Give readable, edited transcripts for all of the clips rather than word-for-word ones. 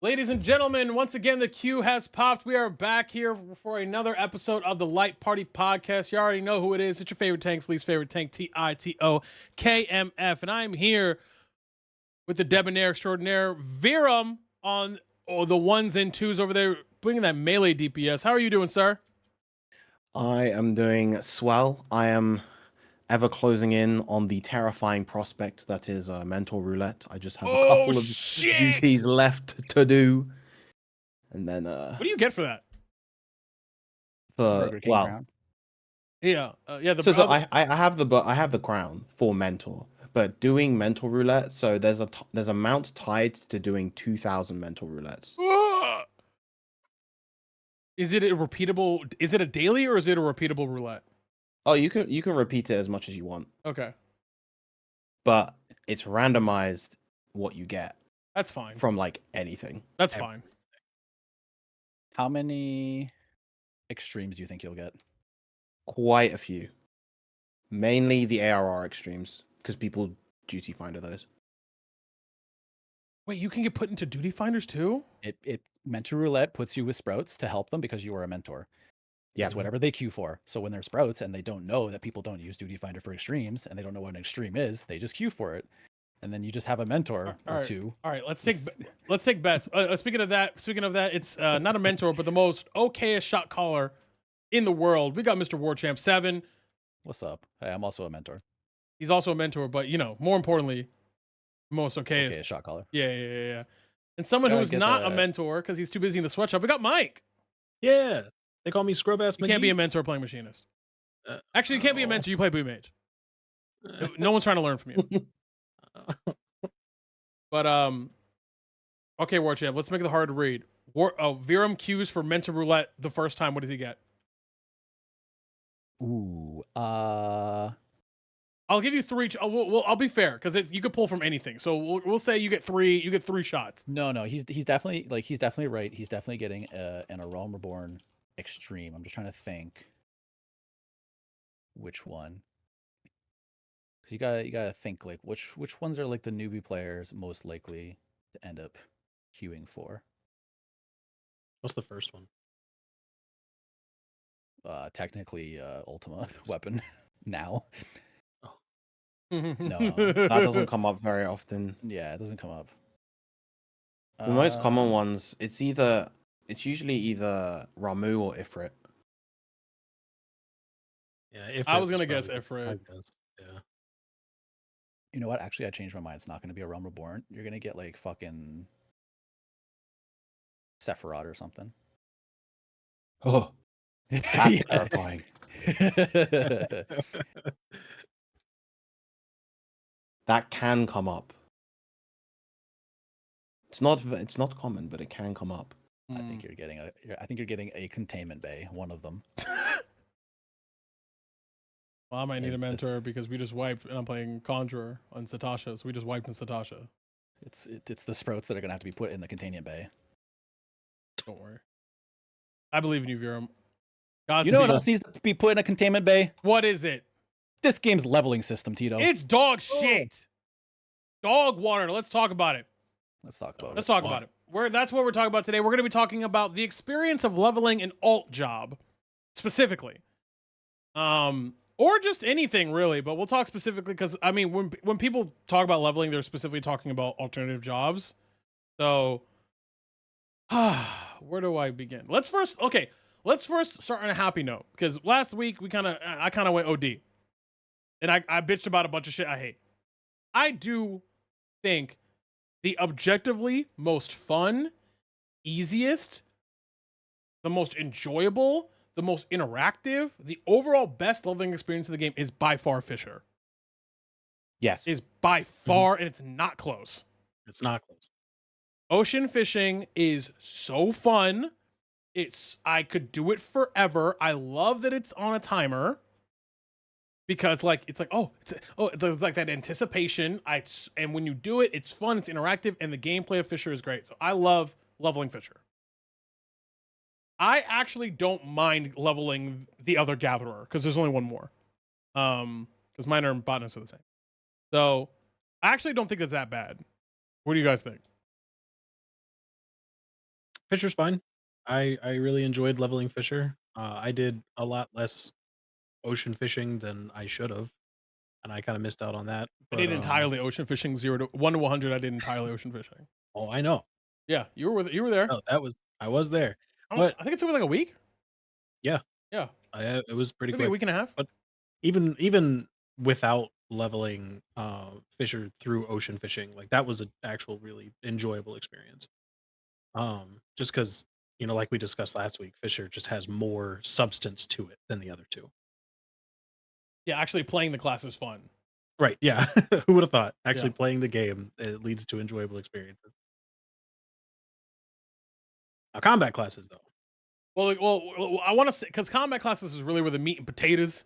Ladies and gentlemen, once again, the queue has popped. We are back here for another episode of the Light Party Podcast. You already know who it is. It's your favorite tank's least favorite tank, TITOKMF. And I'm here with the debonair extraordinaire, Virum, on the ones and twos over there, bringing that melee DPS. How are you doing, sir? I am doing swell. I am ever closing in on the terrifying prospect that is mental roulette. I just have a Oh, couple of shit! duties left to do, and then What do you get for that? for Burger King crown. Yeah, so I have the crown for mentor, but doing mental roulette. So there's a mount tied to doing 2,000 mental roulettes. Is it a repeatable? Is it a daily or is it a repeatable roulette? Oh, you can repeat it as much as you want, Okay, but it's randomized what you get that's fine. from like anything. That's fine. How many extremes do you think you'll get? Quite a few. Mainly the ARR extremes, because people duty finder those. Wait, you can get put into duty finders too? It mentor roulette puts you with sprouts to help them because you are a mentor. Yeah. It's whatever they queue for. So when they're sprouts and they don't know that people don't use duty finder for extremes and they don't know what an extreme is, they just queue for it. And then you just have a mentor or two. All right, let's take bets. Speaking of that, it's not a mentor, but the most okayest shot caller in the world. We got Mr. Warchamp 7. What's up? Hey, I'm also a mentor. He's also a mentor, but more importantly, most okayest. Okay, shot caller. Yeah. And someone who is not a mentor because he's too busy in the sweatshop. We got Mike. Yeah, they call me Scrub Ass. You can't be a mentor playing machinist. Actually, you can't be a mentor. You play Boom Mage. No one's trying to learn from you. But okay, Warchamp, let's make it hard to read. Virum queues for mentor roulette the first time. What does he get? Ooh, I'll give you three. I'll be fair because you could pull from anything. So we'll say you get three. You get three shots. No, he's definitely right. He's definitely getting an A Realm Reborn extreme. I'm just trying to think which one. Cause you gotta think like which ones are like the newbie players most likely to end up queuing for. What's the first one? Technically, Ultima weapon now. No, that doesn't come up very often. Yeah, it doesn't come up. The most common ones, it's usually either Ramu or Ifrit. Yeah, Ifrit I was gonna guess Ifrit. Yeah. You know what? Actually, I changed my mind. It's not gonna be a Realm Reborn. You're gonna get like fucking Sephiroth or something. Oh, that's terrifying. That can come up. It's not common, but it can come up. I think you're getting a containment bay, one of them. Well, I might need a mentor because we just wiped, and I'm playing Conjurer on Satasha, so we just wiped in Satasha. It's the sprouts that are gonna have to be put in the containment bay. Don't worry. I believe in you, Virum. You know what else needs to be put in a containment bay? What is it? This game's leveling system, Tito. It's dog shit. Dog water. Let's talk about it. Let's talk about it. That's what we're talking about today. We're going to be talking about the experience of leveling an alt job, specifically. Or just anything really, but we'll talk specifically because I mean, when people talk about leveling, they're specifically talking about alternative jobs. So, where do I begin? Let's first start on a happy note because last week I kind of went OD, and I bitched about a bunch of shit I hate. I do think the objectively most fun, easiest, the most enjoyable, the most interactive, the overall best leveling experience in the game is by far Fisher. Yes. Is by far, and it's not close. It's not close. Ocean fishing is so fun. I could do it forever. I love that it's on a timer. Because it's like that anticipation. And when you do it, it's fun, it's interactive, and the gameplay of Fisher is great. So I love leveling Fisher. I actually don't mind leveling the other Gatherer because there's only one more. Because Miner and Botanist are the same. So I actually don't think it's that bad. What do you guys think? Fisher's fine. I really enjoyed leveling Fisher. I did a lot less ocean fishing than I should have, and I kind of missed out on that. I But did entirely ocean fishing 1 to 100. I did entirely ocean fishing. oh, I know. Yeah, you were there. No, I was there. I But think it took me like a week. yeah, Yeah, it was pretty maybe a quick. week and a half. But even without leveling Fisher through ocean fishing, like that was an actual really enjoyable experience. Just because like we discussed last week, Fisher just has more substance to it than the other two. Yeah, actually playing the class is fun. Right? Yeah. Who would have thought? Actually, Yeah. playing the game it leads to enjoyable experiences. Now, combat classes though. Well, I want to say because combat classes is really where the meat and potatoes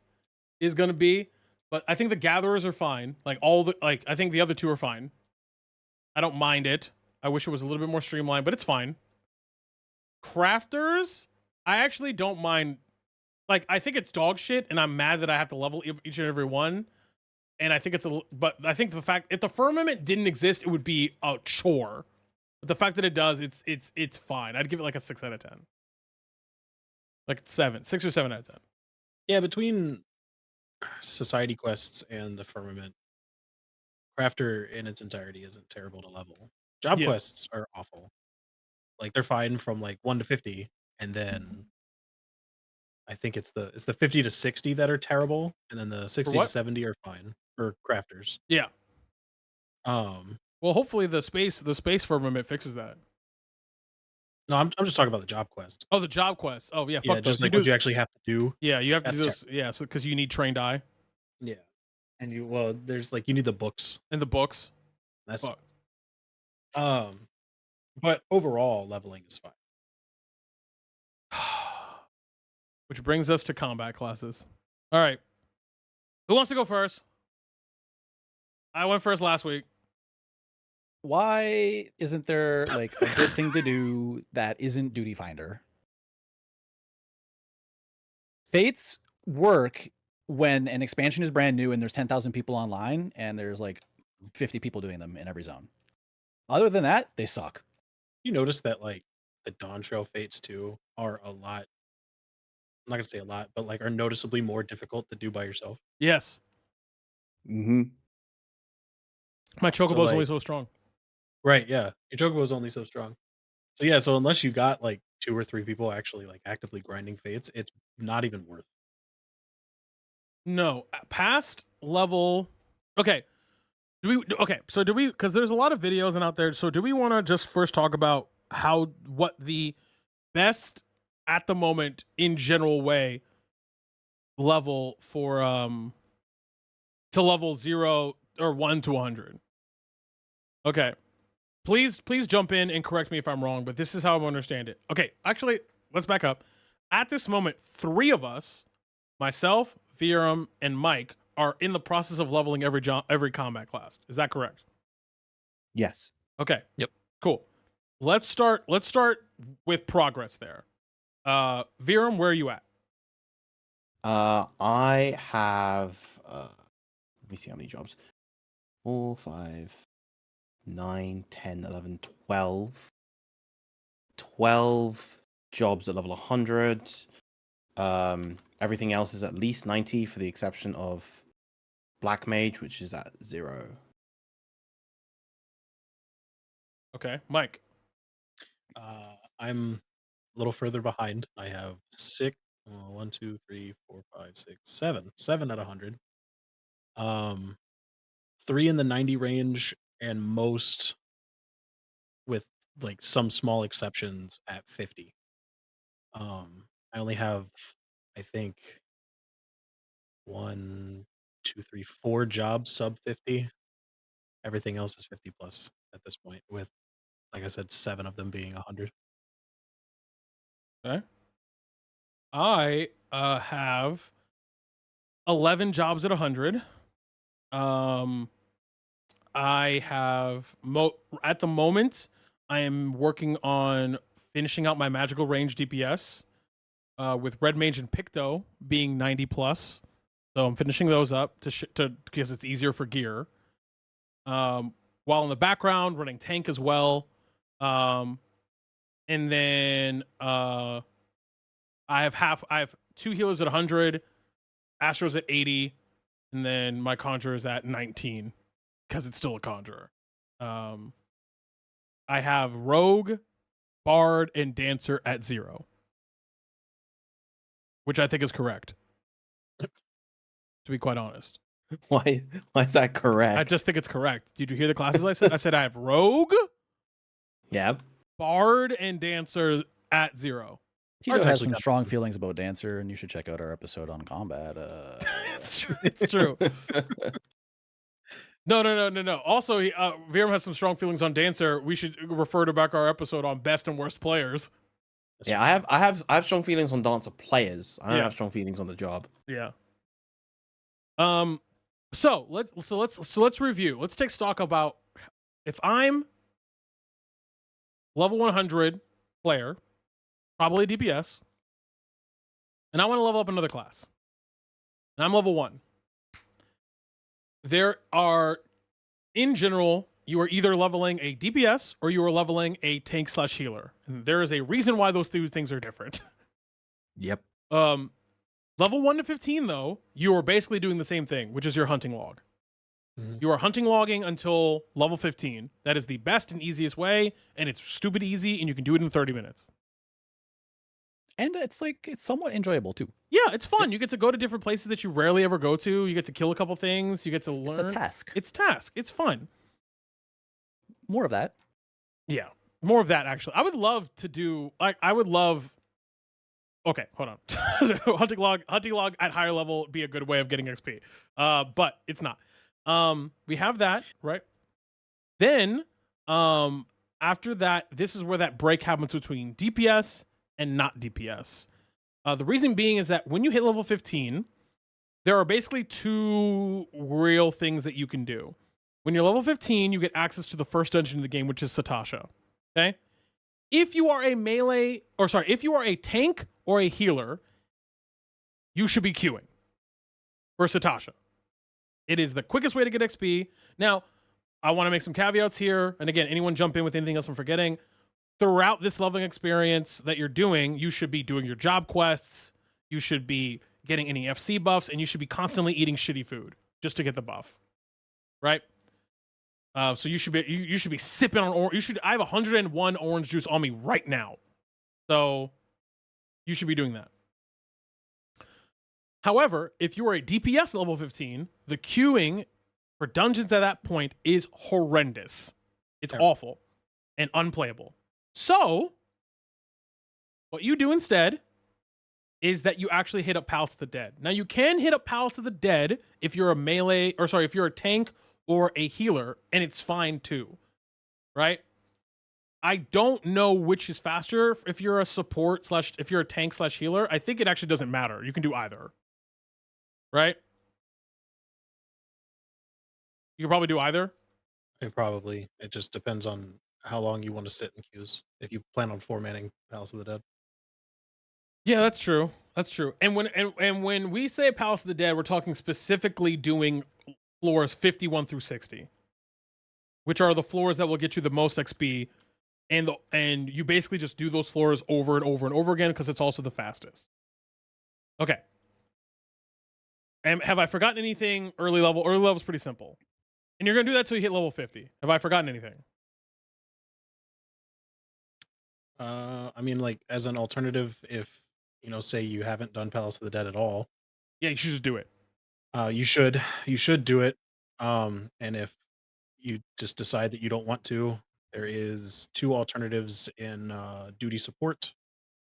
is going to be. But I think the gatherers are fine. I think the other two are fine. I don't mind it. I wish it was a little bit more streamlined, but it's fine. Crafters, I actually don't mind. Like, I think it's dog shit, and I'm mad that I have to level each and every one. And I think but I think the fact if the firmament didn't exist, it would be a chore. But the fact that it does, it's fine. I'd give it like a 6 out of 10. Like 6 or 7 out of 10. Yeah, between society quests and the firmament, Crafter in its entirety isn't terrible to level. Job Yeah. quests are awful. Like they're fine from like 1 to 50, and then I think it's the 50 to 60 that are terrible, and then the 60 to what? 70 are fine for crafters. Yeah. Um, Well, hopefully the space firmament fixes that. no, I'm just talking about the job quest. Oh, the job quest. Oh yeah, Yeah, fuck just those. like what you actually have to do. Yeah, you have to That's do those. Yeah, so because you need trained eye Yeah, and there's like you need the books. in the books. That's Fuck. but overall leveling is fine. Which brings us to combat classes. All right. Who wants to go first? I went first last week. Why isn't there like a good thing to do that isn't Duty Finder? Fates work when an expansion is brand new and there's 10,000 people online and there's like 50 people doing them in every zone. Other than that, they suck. You notice that like the Dawn Trail Fates too are a lot. I'm not gonna say a lot, but like are noticeably more difficult to do by yourself. Yes. Mm-hmm. My chocobo's only like- so strong. Right? Yeah, your Chocobo is only so strong. So yeah, so unless you got like 2 or 3 people actually like actively grinding Fates, it's not even worth. No, past level. Okay. So do we? Because there's a lot of videos and out there. So do we want to just first talk about what the best at the moment in general way level for to level 0 or 1 to 100? Okay. Please jump in and correct me if I'm wrong, but this is how I understand it. Okay, actually, let's back up. At this moment, 3 of us, myself, Virum, and Mike, are in the process of leveling every combat class. Is that correct? Yes. Okay. Yep. Cool. Let's start with progress there. Virum, where are you at? I have let me see how many jobs. 4, 5, 9, 10, 11, 12. 12 jobs at level 100. Everything else is at least 90 for the exception of Black Mage, which is at 0. Okay. Mike. I'm a little further behind. I have 6. 1, 2, 3, 4, 5, 6, 7. 7 at 100. 3 in the 90 range, and most with like some small exceptions at 50. I only have, I think, 1, 2, 3, 4 jobs sub 50. Everything else is 50 plus at this point, with like I said, 7 of them being 100. Okay. I have 11 jobs at 100. I have at the moment I am working on finishing out my magical range DPS with Red Mage and Picto being 90 plus. So I'm finishing those up to because it's easier for gear. While in the background running tank as well. and then I have 2 healers at 100, Astro's at 80, and then my Conjurer is at 19 because it's still a Conjurer. I have Rogue, Bard, and Dancer at 0, which I think is correct. To be quite honest, Why is that correct? I just think it's correct. Did you hear the classes I said? I said I have Rogue, Yeah. Bard, and Dancer at 0. Tito Bard's has actually some got strong feelings about Dancer, and you should check out our episode on combat. It's true. It's true. No. Also, Virum has some strong feelings on Dancer. We should refer to back our episode on best and worst players. Yeah, I have strong feelings on Dancer players. I don't Yeah. have strong feelings on the job. Yeah. So let's review. Let's take stock about if I'm level 100 player, probably DPS, and I want to level up another class. And I'm level 1. There are, in general, you are either leveling a DPS or you are leveling a tank/healer. And there is a reason why those two things are different. Yep. Level 1 to 15, though, you are basically doing the same thing, which is your hunting log. Mhm. You are hunting logging until level 15. That is the best and easiest way, and it's stupid easy, and you can do it in 30 minutes. And it's somewhat enjoyable too. Yeah, it's fun. You get to go to different places that you rarely ever go to. You get to kill a couple things. You get to learn. It's a task. It's task. It's fun. More of that. Yeah, more of that actually. I would love to do. I would love. Okay, hold on. hunting log at higher level would be a good way of getting XP. But it's not. We have that right. Then, after that, this is where that break happens between DPS and not DPS. The reason being is that when you hit level 15, there are basically 2 real things that you can do. When you're level 15, you get access to the first dungeon in the game, which is Satasha. Okay? If you are if you are a tank or a healer, you should be queuing for Satasha. It is the quickest way to get XP. Now, I want to make some caveats here. And again, anyone jump in with anything else I'm forgetting. Throughout this leveling experience that you're doing, you should be doing your job quests. You should be getting any FC buffs, and you should be constantly eating shitty food just to get the buff. Right? So you should be sipping on orange. I have 101 orange juice on me right now. So you should be doing that. However, if you are a DPS level 15, the queuing for dungeons at that point is horrendous. It's Yeah. awful and unplayable. So what you do instead is that you actually hit up Palace of the Dead. Now you can hit up Palace of the Dead if you're if you're a tank or a healer, and it's fine too, right? I don't know which is faster if you're a support / if you're a tank / healer. I think it actually doesn't matter. You can do either, right? You can probably do either. Probably. It just depends on how long you want to sit in queues. If you plan on 4-manning Palace of the Dead. Yeah, that's true. That's true. And when we say Palace of the Dead, we're talking specifically doing floors 51 through 60, which are the floors that will get you the most XP, and you basically just do those floors over and over and over again because it's also the fastest. Okay. And have I forgotten anything? Early level is pretty simple, and you're gonna do that till you hit level 50. Have I forgotten anything? I mean, like as an alternative, if say you haven't done Palace of the Dead at all, Yeah, you should just do it. you should do it. And if you just decide that you don't want to, there is 2 alternatives in duty support,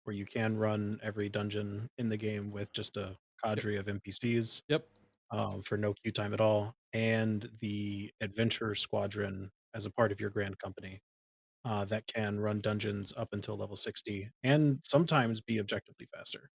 where you can run every dungeon in the game with just a cadre of NPCs. Yep. For no queue time at all, and the adventure squadron as a part of your grand company that can run dungeons up until level 60 and sometimes be objectively faster.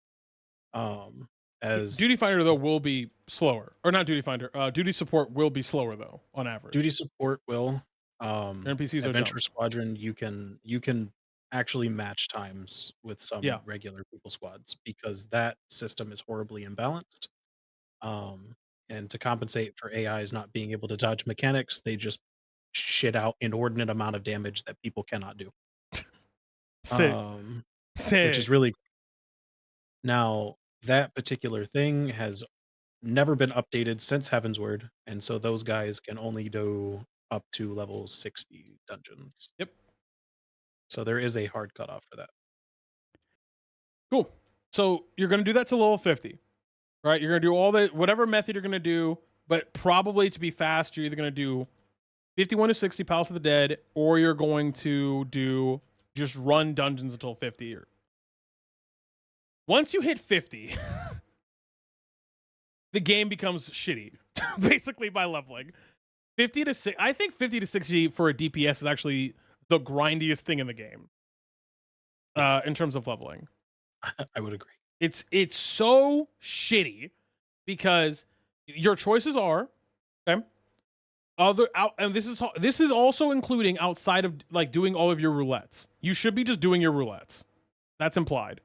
As Duty Finder though will be slower, or not Duty Finder. Duty support will be slower though on average. duty support will, Their NPCs are adventure dumb. squadron, you can actually match times with some Yeah. regular people squads because that system is horribly imbalanced. And to compensate for AIs not being able to dodge mechanics, they just shit out inordinate amount of damage that people cannot do. Sick. which is really now that particular thing has never been updated since Heavensward, and so those guys can only do up to level 60 dungeons. Yep. So there is a hard cutoff for that. Cool. So you're gonna do that to level 50, right? You're gonna do all the whatever method you're gonna do, but probably to be fast, you're either gonna do 51 to 60 Palace of the Dead, or you're going to do just run dungeons until 50. Once you hit 50, the game becomes shitty, basically by leveling. 50 to 6, I think 50 to 60 for a DPS is actually the grindiest thing in the game. In terms of leveling. I would agree. It's so shitty because your choices are okay. And this is also including outside of like doing all of your roulettes. You should be just doing your roulettes. That's implied.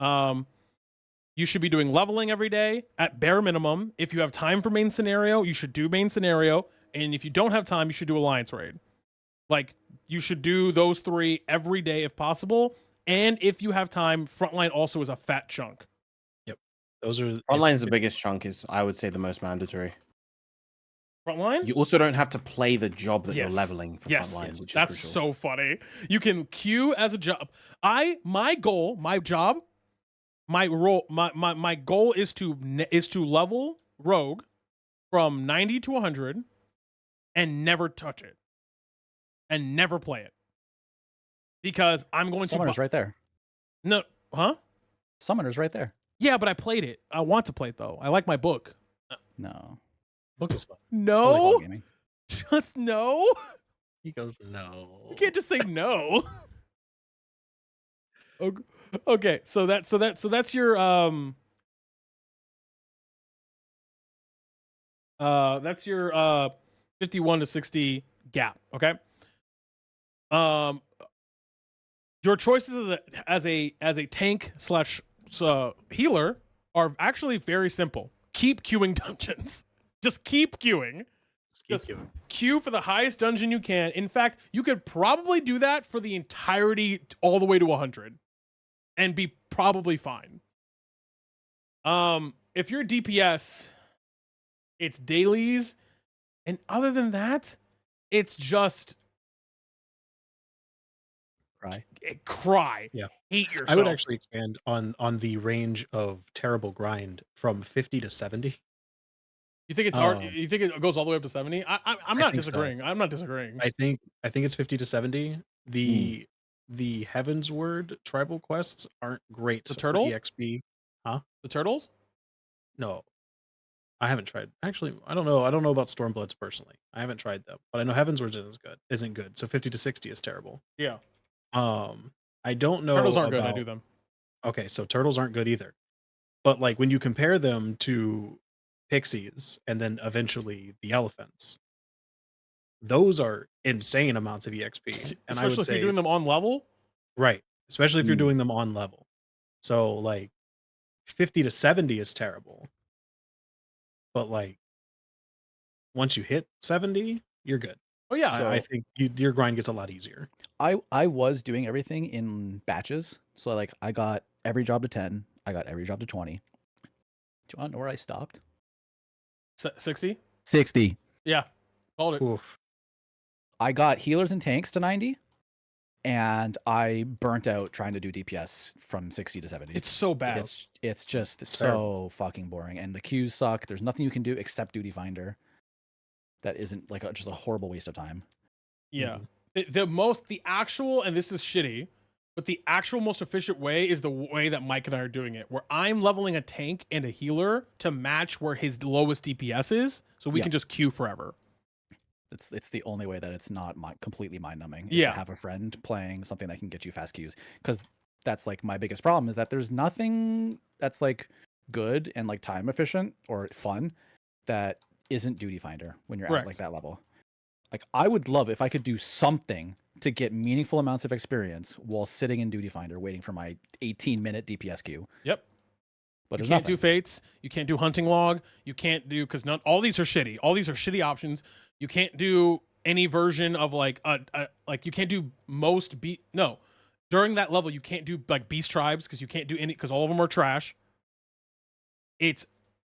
You should be doing leveling every day at bare minimum. If you have time for main scenario, you should do main scenario. And if you don't have time, you should do alliance raid. Like you should do those 3 every day if possible. And if you have time, frontline also is a fat chunk. Yep. Those are Frontline's the biggest chunk, is I would say the most mandatory. Frontline? You also don't have to play the job that you're Yes. leveling for Yes, frontline, which that's is crucial. so funny. You can queue as a job. My goal, my job, my role, my goal is to level Rogue from 90 to 100 and never touch it and never play it because I'm going Summoner's to right there. No, huh? Summoner's right there. Yeah, but I played it. I want to play it though. I like my book. No. book is fun. Those are No, cloud gaming. just no. He goes, no. You can't just say no. Okay, so that's your that's your 51 to 60 gap, okay? Your choices as a tank slash healer are actually very simple. Keep queuing dungeons. Just keep queuing. Just keep doing. Queue for the highest dungeon you can. In fact, you could probably do that for the entirety all the way to 100 and be probably fine. If you're DPS, it's dailies, and other than that, it's just cry. Yeah. Hate yourself. I would actually expand on the range of terrible grind from 50 to 70. You think it's you think it goes all the way up to 70? I'm not think so. disagreeing. I'm not disagreeing. I think it's 50 to 70. The Heavensward tribal quests aren't great. The for turtle? EXP. The turtles? No. I haven't tried. Actually, I don't know. I don't know about Stormbloods personally. I haven't tried them, but I know Heavensward isn't good. So 50 to 60 is terrible. Yeah. I don't know. Turtles aren't good. I about- do them. Okay, so turtles aren't good either. But like when you compare them to pixies and then eventually the elephants, those are insane amounts of EXP. And I Especially would if say you're doing them on level. right, especially if you're Mm. doing them on level. So like 50 to 70 is terrible. But like once you hit 70, you're good. Oh yeah. I think your grind gets a lot easier. I was doing everything in batches. So like I got every job to 10. I got every job to 20. Do you want to know where I stopped? 60? 60. Yeah. Called it. Oof. I got healers and tanks to 90. And I burnt out trying to do DPS from 60 to 70. It's so Like, bad. it's just It's so terrible. fucking boring. And the queues suck. There's nothing you can do except Duty Finder. That isn't like just a horrible waste of time. Yeah. Mhm. The actual, and this is shitty, but the actual most efficient way is the way that Mike and I are doing it, where I'm leveling a tank and a healer to match where his lowest DPS is, so we Yeah. can just queue forever. It's the only way that it's not completely mind numbing. Yeah. To have a friend playing something that can get you fast queues, because that's like my biggest problem is that there's nothing that's like good and like time efficient or fun that isn't Duty Finder when you're at Correct. like that level. Like I would love if I could do something to get meaningful amounts of experience while sitting in Duty Finder waiting for my 18-minute DPS queue. Yep. But You there's can't nothing. do fates. You can't do hunting log. You can't do because none. All these are shitty. All these are shitty options. You can't do any version of like like you can't do most beat. No, during that level, you can't do like beast tribes because you can't do any because all of them are trash. It's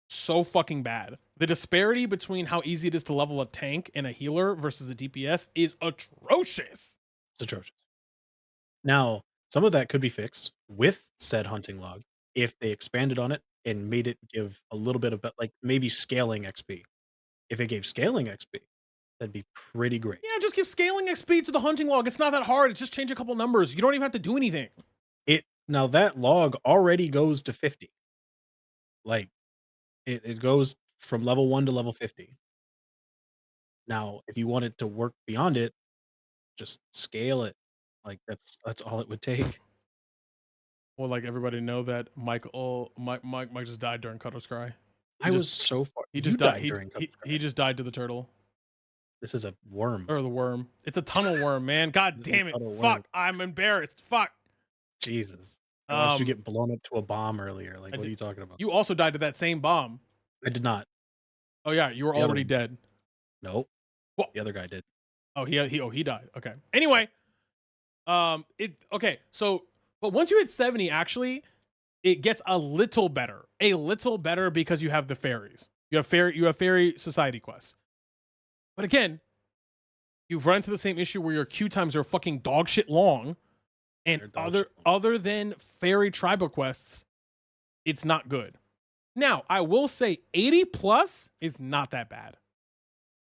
so fucking bad. The disparity between how easy it is to level a tank and a healer versus a DPS is atrocious. It's atrocious. Now, some of that could be fixed with said hunting log if they expanded on it and made it give a little bit of like maybe scaling XP. If it gave scaling XP, that'd be pretty great. Yeah, just give scaling XP to the hunting log. It's not that hard. It's just change a couple numbers. You don't even have to do anything. It now that log already goes to 50. Like it goes from level 1 to level 50. Now, if you want it to work beyond it, just scale it. Like that's all it would take. Well, like everybody know that Mike just died during Cutter's Cry. I was so far. He You just died. during Cup's He Cry. just died to the turtle This is a worm. or the worm. It's a tunnel worm, man. God This is damn it! not a worm. Fuck! I'm embarrassed. Fuck. Jesus. I watched you Um, get blown up to a bomb earlier. Like, I what are did- you talking about? You also died to that same bomb. I did not. Oh yeah, you were The other already one. dead. Nope. What? The other guy did. Oh, he died. Okay. Anyway, okay. So, but once you hit 70, actually, it gets a little better because you have the fairies. You have fairy society quests. But again, you've run into the same issue where your queue times are fucking dog shit long, and They're dog shit other than fairy tribal quests, it's not good. Now, I will say 80 plus is not that bad.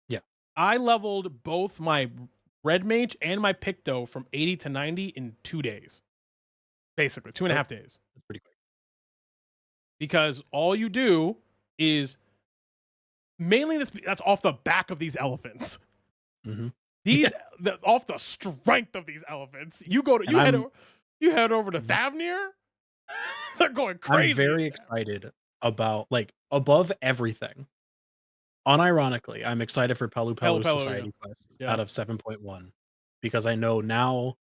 Yeah. I leveled both my red mage and my picto from 80 to 90 in 2 days. Basically, 2.5 days. That's pretty quick. Because all you do is mainly that's off the back of these elephants. Mm-hmm. Off the strength of these elephants. You head over to Thavnir. They're going crazy. I'm very excited about like above everything. Unironically, I'm excited for Palu Palu's Pelu, Society quest Yeah. out of 7.1 because I know now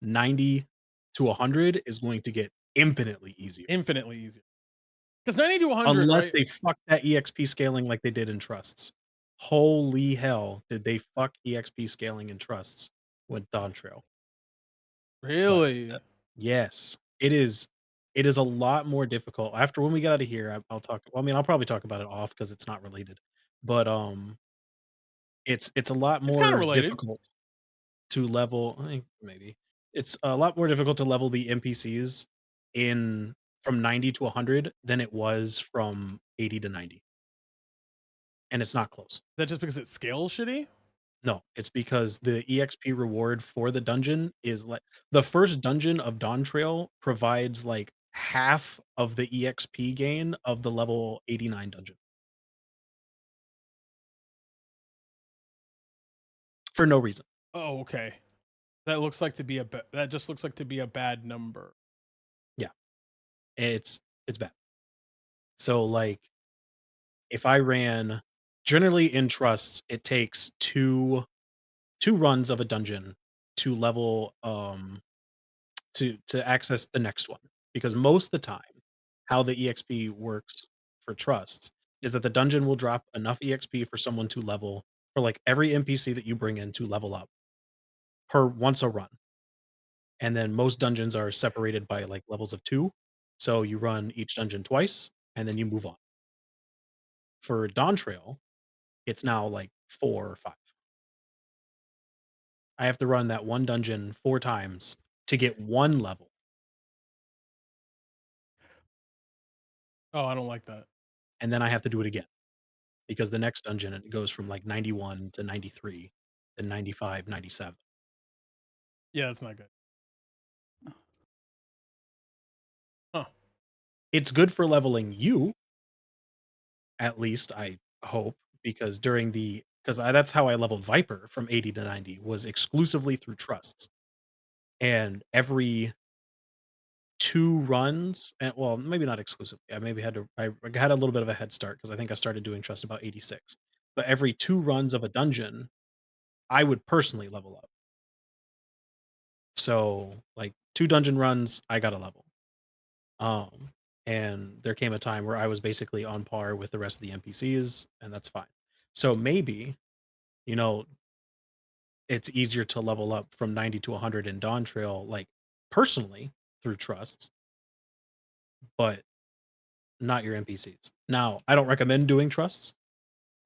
90 to 100 is going to get infinitely easier. Infinitely easier. Because 90 to 100, Unless right? they fuck that EXP scaling like they did in Trusts. Holy hell, did they fuck EXP scaling in Trusts with Dawn Trail? Really? Yes, it is. It is a lot more difficult. After when we get out of here, I'll talk. Well, I mean, I'll probably talk about it off because it's not related. But it's a lot It's kinda more related. difficult to level. Maybe it's a lot more difficult to level the NPCs in from 90 to 100 than it was from 80 to 90, and it's not close. Is that just because it scales shitty? No, it's because the EXP reward for the dungeon is like the first dungeon of Dawn Trail provides like half of the EXP gain of the level 89 dungeon. For no reason. Oh, okay. That just looks like to be a bad number. It's bad. So like if I ran generally in trusts, it takes two runs of a dungeon to level to access the next one. Because most of the time, how the EXP works for trusts is that the dungeon will drop enough EXP for someone to level for like every NPC that you bring in to level up per once a run. And then most dungeons are separated by like levels of 2. So you run each dungeon twice and then you move on. For Dawn Trail, it's now like 4 or 5. I have to run that one dungeon 4 times to get 1 level. Oh, I don't like that. And then I have to do it again. Because the next dungeon it goes from like 91 to 93, then 95, 97. Yeah, that's not good. Huh. It's good for leveling you, at least I hope, because that's how I leveled Viper from 80 to 90 was exclusively through trusts. And every 2 runs, and well, maybe not exclusively. I had a little bit of a head start because I think I started doing trust about 86. But every 2 runs of a dungeon, I would personally level up. So, like 2 dungeon runs, I got a level. And there came a time where I was basically on par with the rest of the NPCs, and that's fine. So maybe, you know, it's easier to level up from 90 to 100 in Dawn Trail, like personally through trusts, but not your NPCs. Now, I don't recommend doing trusts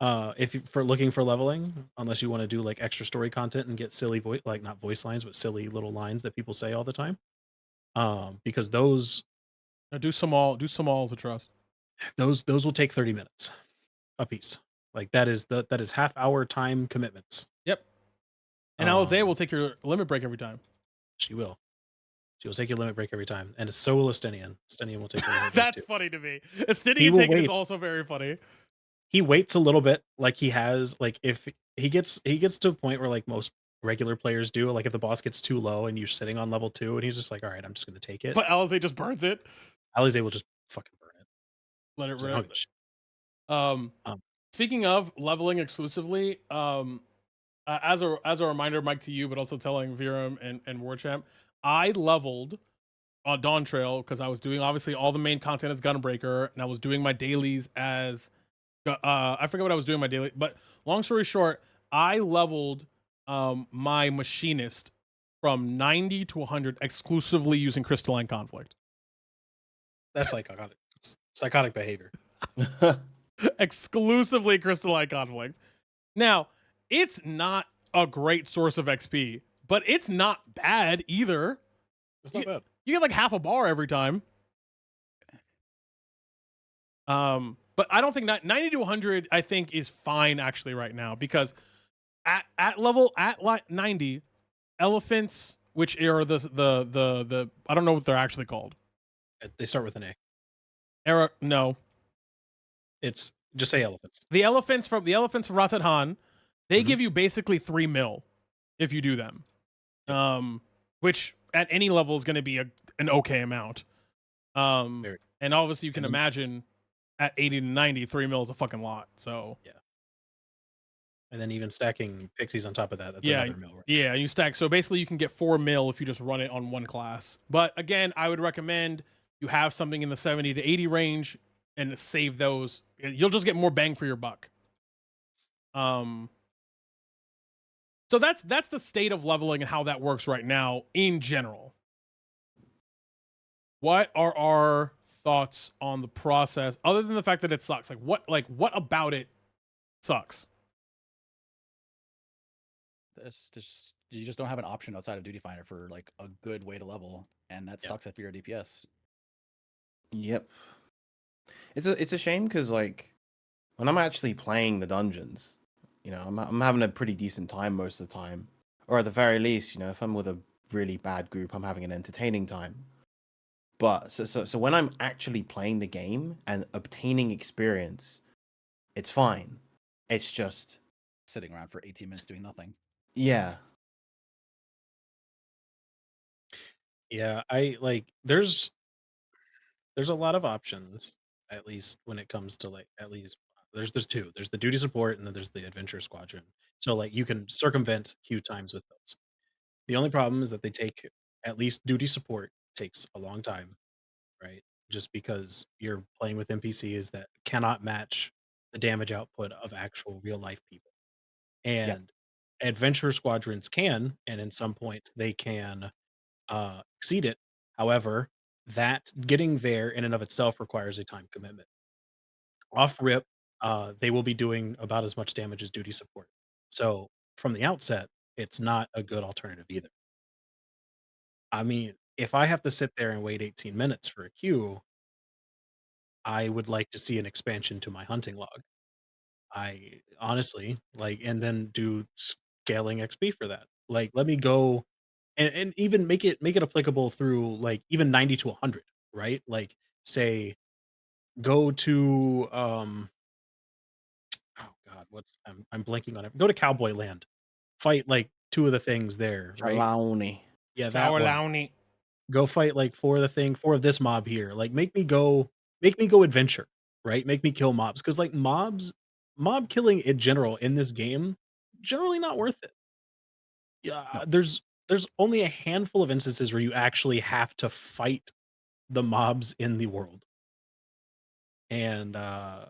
if you, for looking for leveling, unless you want to do like extra story content and get silly voice, like not voice lines, but silly little lines that people say all the time. Because Now do some all to trust. those will take 30 minutes a piece. Like that is half-hour time commitments. Yep. And Alizé Um, will take your limit break every time. she will. She will take your limit break every time, and so will Estinian. Estinian will take your limit break That's too. funny to me. He Astidian will taking is wait. also very funny. He waits a little bit, like he has, like if he gets to a point where like most regular players do, like if the boss gets too low and you're sitting on level 2, and he's just like, all right, I'm just gonna take it. But Alizé just burns it. Alize will just fucking burn it. Let it She's like, "I don't rip. give a shit." Um, Um, speaking of leveling exclusively, as a reminder, Mike, to you, but also telling Viram and Warchamp, I leveled on Dawn Trail because I was doing obviously all the main content as Gunbreaker, and I was doing my dailies as I forget what I was doing my daily, but long story short, I leveled my machinist from 90 to 100 exclusively using Crystalline Conflict. that's psychotic. It's psychotic behavior. Exclusively Crystalline Conflict. Now, it's not a great source of XP, but it's not bad either. It's not bad. You get like half a bar every time. But I don't think 90 to 100 I think is fine actually right now, because at level at 90 elephants, which are the I don't know what they're actually called. They start with an A. No. It's just say elephants. The elephants from Ratat Han, they Mhm. give you basically 3 mil if you do them. Which at any level is going to be an okay amount. Very. And obviously you can And then- imagine at 80 to 90, 3 mil is a fucking lot. So And then even stacking pixies on top of that, that's Yeah, another mill. Right? yeah, you stack. So basically you can get 4 mil if you just run it on one class. But again, I would recommend you have something in the 70 to 80 range and save those. You'll just get more bang for your buck. So that's the state of leveling and how that works right now in general. What are our thoughts on the process other than the fact that it sucks? What about it sucks? It's just you just don't have an option outside of Duty Finder for like a good way to level, and that Yeah. sucks if you're a DPS. Yep. It's a shame because like when I'm actually playing the dungeons, I'm having a pretty decent time most of the time, or at the very least, if I'm with a really bad group, I'm having an entertaining time. But so when I'm actually playing the game and obtaining experience, it's fine. It's just Sitting around for 18 minutes doing nothing. yeah. Yeah, I like there's a lot of options, at least when it comes to like at least there's two. There's the duty support and then there's the adventure squadron. So like you can circumvent queue times with those. The only problem is that they take at least duty support takes a long time, right? Just because you're playing with NPCs that cannot match the damage output of actual real life people. And adventure squadrons can, and in some points they can exceed it. However, that getting there in and of itself requires a time commitment. Off rip, they will be doing about as much damage as duty support. So from the outset, it's not a good alternative either. I mean, if I have to sit there and wait 18 minutes for a queue, I would like to see an expansion to my hunting log. I honestly like, and then do scaling XP for that. Like, let me go and even make it applicable through like even 90 to 100, right? Like, say, go to oh god, what's I'm blanking on it. Go to Cowboy Land, fight like two of the things there, right? Trelawney. Yeah, that Tower one. Lowney. Go fight like four of this mob here. Like, make me go adventure, right? Make me kill mobs because like mob killing in general in this game generally not worth it. Yeah, No. there's only a handful of instances where you actually have to fight the mobs in the world. And an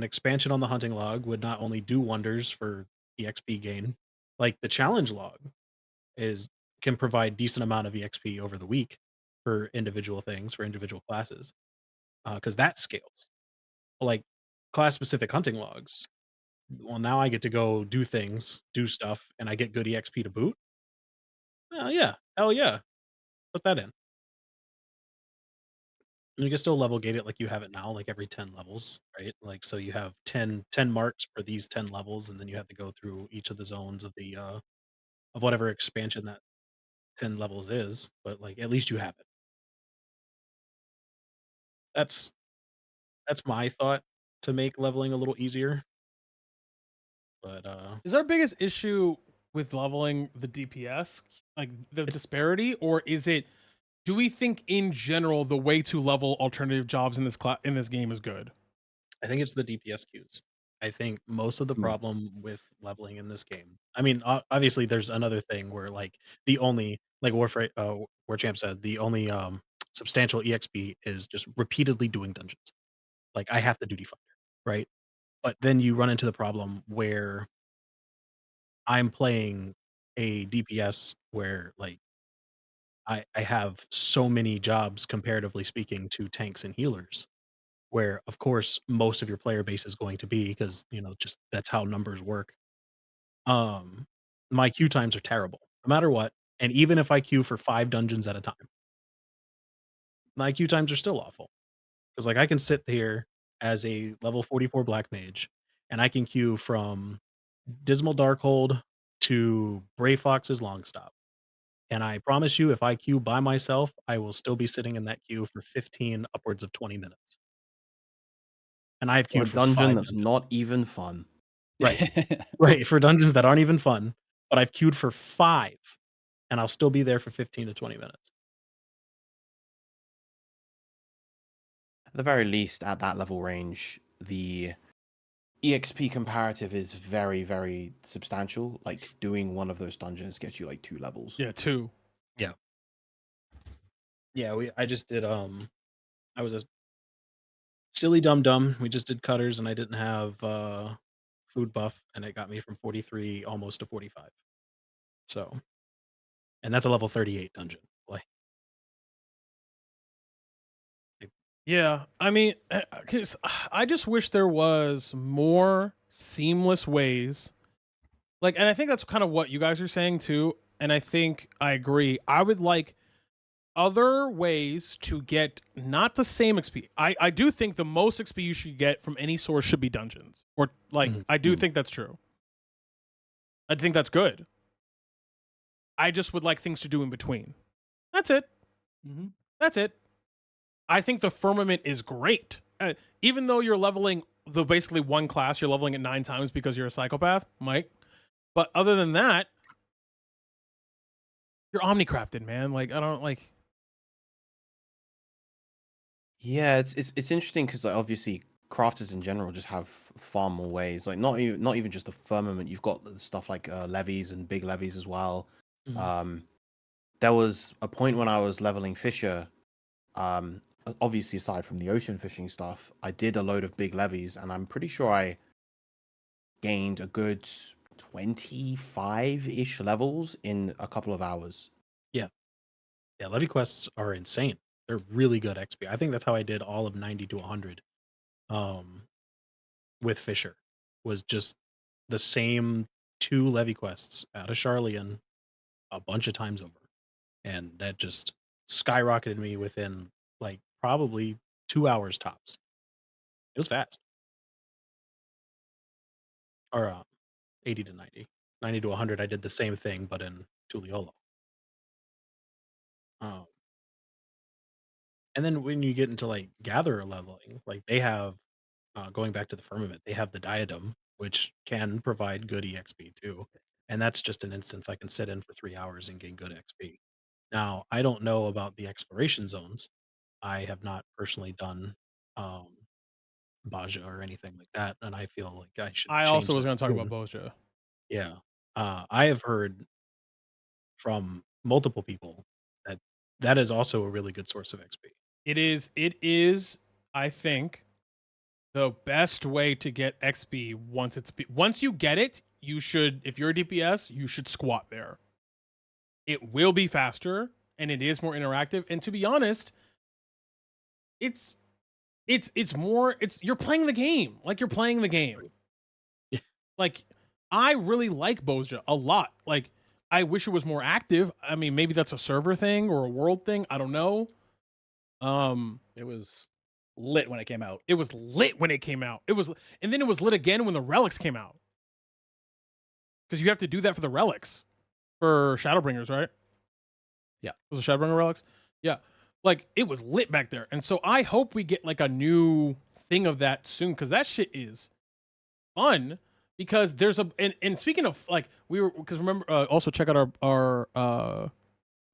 expansion on the hunting log would not only do wonders for the XP gain, like the challenge log is can provide decent amount of EXP over the week for individual things, for individual classes, because that scales. Like class specific hunting logs. Well, now I get to go do things, do stuff, and I get good EXP to boot. Oh yeah, hell yeah, put that in. And you can still level gate it like you have it now, like every 10 levels, right? Like so you have ten marks for these 10 levels, and then you have to go through each of the zones of whatever expansion that 10 levels is, but like at least you have it. That's that's my thought to make leveling a little easier. But Is our biggest issue with leveling the DPS, like the it's disparity, or is it? Do we think in general the way to level alternative jobs in this game is good? I think it's the DPS queues. I think most of the Hmm. problem with leveling in this game. I mean, obviously, there's another thing where like the only like Warchamp said, the only substantial EXP is just repeatedly doing dungeons. Like I have the duty finder, right? But then you run into the problem where I'm playing a DPS where like I have so many jobs comparatively speaking to tanks and healers where of course most of your player base is going to be because just that's how numbers work. um my queue times are terrible no matter what, and even if I queue for 5 dungeons at a time, my queue times are still awful because like I can sit here as a level 44 black mage and I can queue from Dismal Darkhold to Brave Fox's Longstop, and I promise you if I queue by myself I will still be sitting in that queue for 15 upwards of 20 minutes, and I've For a queued for dungeon 5 that's dungeons. not even fun. Right. Right, for dungeons that aren't even fun, but I've queued for 5, and I'll still be there for 15 to 20 minutes. At the very least, at that level range, the EXP comparative is very, very substantial. Like doing one of those dungeons gets you like 2 levels. Yeah, two. Yeah. Yeah, I just did, I was a silly dum dum. We just did cutters, and I didn't have, food buff, and it got me from 43 almost to 45. So and that's a level 38 dungeon. Like, Yeah, I mean, 'cause I just wish there was more seamless ways. Like, and I think that's kind of what you guys are saying too. And I think I agree. I would like other ways to get not the same XP. I do think the most XP you should get from any source should be dungeons. Or like mhm. I do Mm. think that's true. I think that's good. I just would like things to do in between. That's it. Mhm. That's it. I think the firmament is great. Even though you're leveling the basically one class, you're leveling it 9 times because you're a psychopath, Mike. But other than that, you're omnicrafted, man. Like I don't like. Yeah, it's interesting because like obviously crafters in general just have far more ways. Like not even just the firmament. You've got the stuff like levies and big levies as well. Mhm. Um, there was a point when I was leveling Fisher. Obviously aside from the ocean fishing stuff, I did a load of big levies, and I'm pretty sure I gained a good 25-ish levels in a couple of hours. Yeah. Yeah, levy quests are insane. They're really good XP. I think that's how I did all of 90 to 100, um, with Fisher, was just the same 2 levy quests out of Charlian a bunch of times over, and that just skyrocketed me within, like, probably 2 hours tops. It was fast. Or, 80 to 90. 90 to 100, I did the same thing, but in Tuliolo. Um, and then when you get into, like, Gatherer leveling, like, they have, going back to the Firmament, they have the Diadem, which can provide good EXP too, and that's just an instance I can sit in for 3 hours and gain good XP. Now, I don't know about the exploration zones. I have not personally done, um, Baja or anything like that, and I feel like I should I also change was that going to talk about soon. Boja. Yeah. I have heard from multiple people that that is also a really good source of XP. It is. It is. I think the best way to get XP once you get it, you should. If you're a DPS, you should squat there. It will be faster and it is more interactive. And to be honest, it's more you're playing the game. Like you're playing the game. Yeah. Like I really like Bozja a lot. Like I wish it was more active. I mean, maybe that's a server thing or a world thing. I don't know. It was lit when it came out. It was lit when it came out. And then it was lit again when the relics came out. Because you have to do that for the relics for Shadowbringers, right? Yeah. Was it Shadowbringer relics? Yeah. Like it was lit back there. And so I hope we get like a new thing of that soon because that shit is fun. Because there's and speaking of like because remember also check out our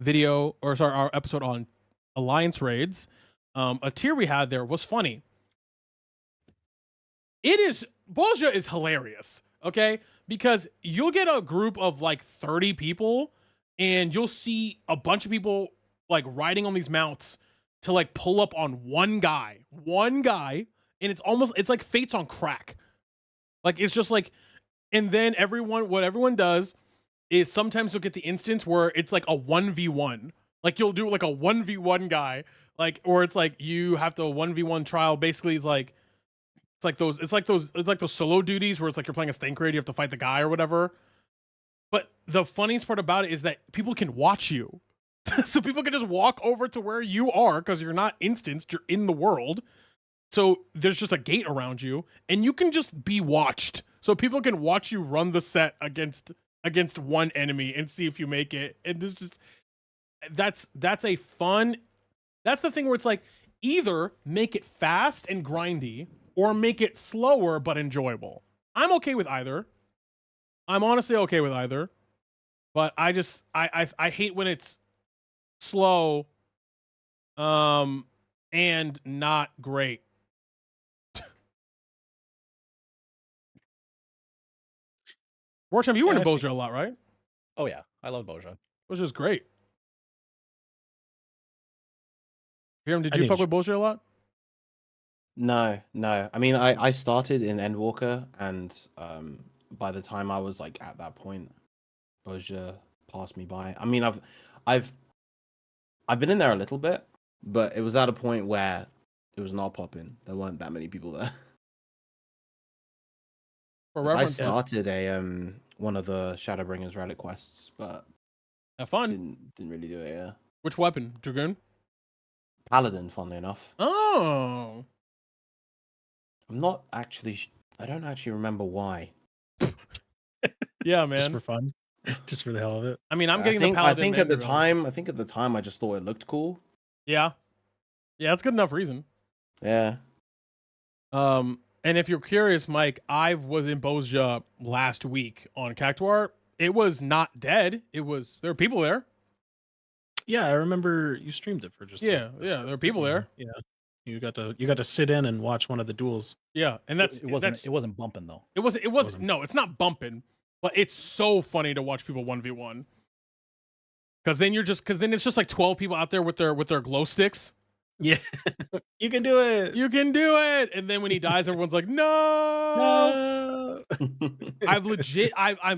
video or sorry our episode on Alliance raids. A tier we had there was funny. Bozja is hilarious, okay? Because you'll get a group of like 30 people and you'll see a bunch of people like riding on these mounts to like pull up on one guy, and it's like Fates on crack. Like it's just like, and then what everyone does is sometimes you'll get the instance where it's like a 1v1. Like you'll do like a 1v1 guy, like, or it's like you have to 1v1 trial. Basically, it's like those solo duties where it's like you're playing a Stank Raid, you have to fight the guy or whatever. But the funniest part about it is that people can watch you. So people can just walk over to where you are because you're not instanced, you're in the world. So there's just a gate around you and you can just be watched. So people can watch you run the set against one enemy and see if you make it. And this just that's a fun. That's the thing where it's like either make it fast and grindy or make it slower but enjoyable. I'm okay with either. I'm honestly okay with either. But I just I hate when it's slow and not great. Warsham, you were in Yeah, Bozja a lot, right? Oh yeah, I love Bozja. Which is great. Hiram, did I you think fuck you with Bozja a lot? No. I mean, I started in Endwalker, and by the time I was like at that point, Bozja passed me by. I mean, I've been in there a little bit, but it was at a point where it was not popping. There weren't that many people there. For I reference, started a one of the Shadowbringers relic quests, but have fun. didn't really do it. Yeah, Which weapon? Dragoon? Paladin, funnily enough. Oh. I'm not actually. I don't actually remember why. Yeah, just man. for fun, just for the hell of it. I mean, I'm I getting think, the Paladin. I think at the Mandarin. time, I just thought it looked cool. Yeah. Yeah, that's good enough reason. Yeah. And if you're curious, Mike, I was in Bozja last week on Cactuar. It was not dead. There were people there. Yeah, I remember you streamed it for just Yeah, a yeah, there are people there. Yeah, you got to sit in and watch one of the duels. Yeah, and It wasn't bumping though. it wasn't wasn't. no, it's not bumping, but it's so funny to watch people 1v1. Because then it's just like 12 people out there with their glow sticks. Yeah, you can do it. You can do it. And then when he dies, everyone's like, no. No. I've legit I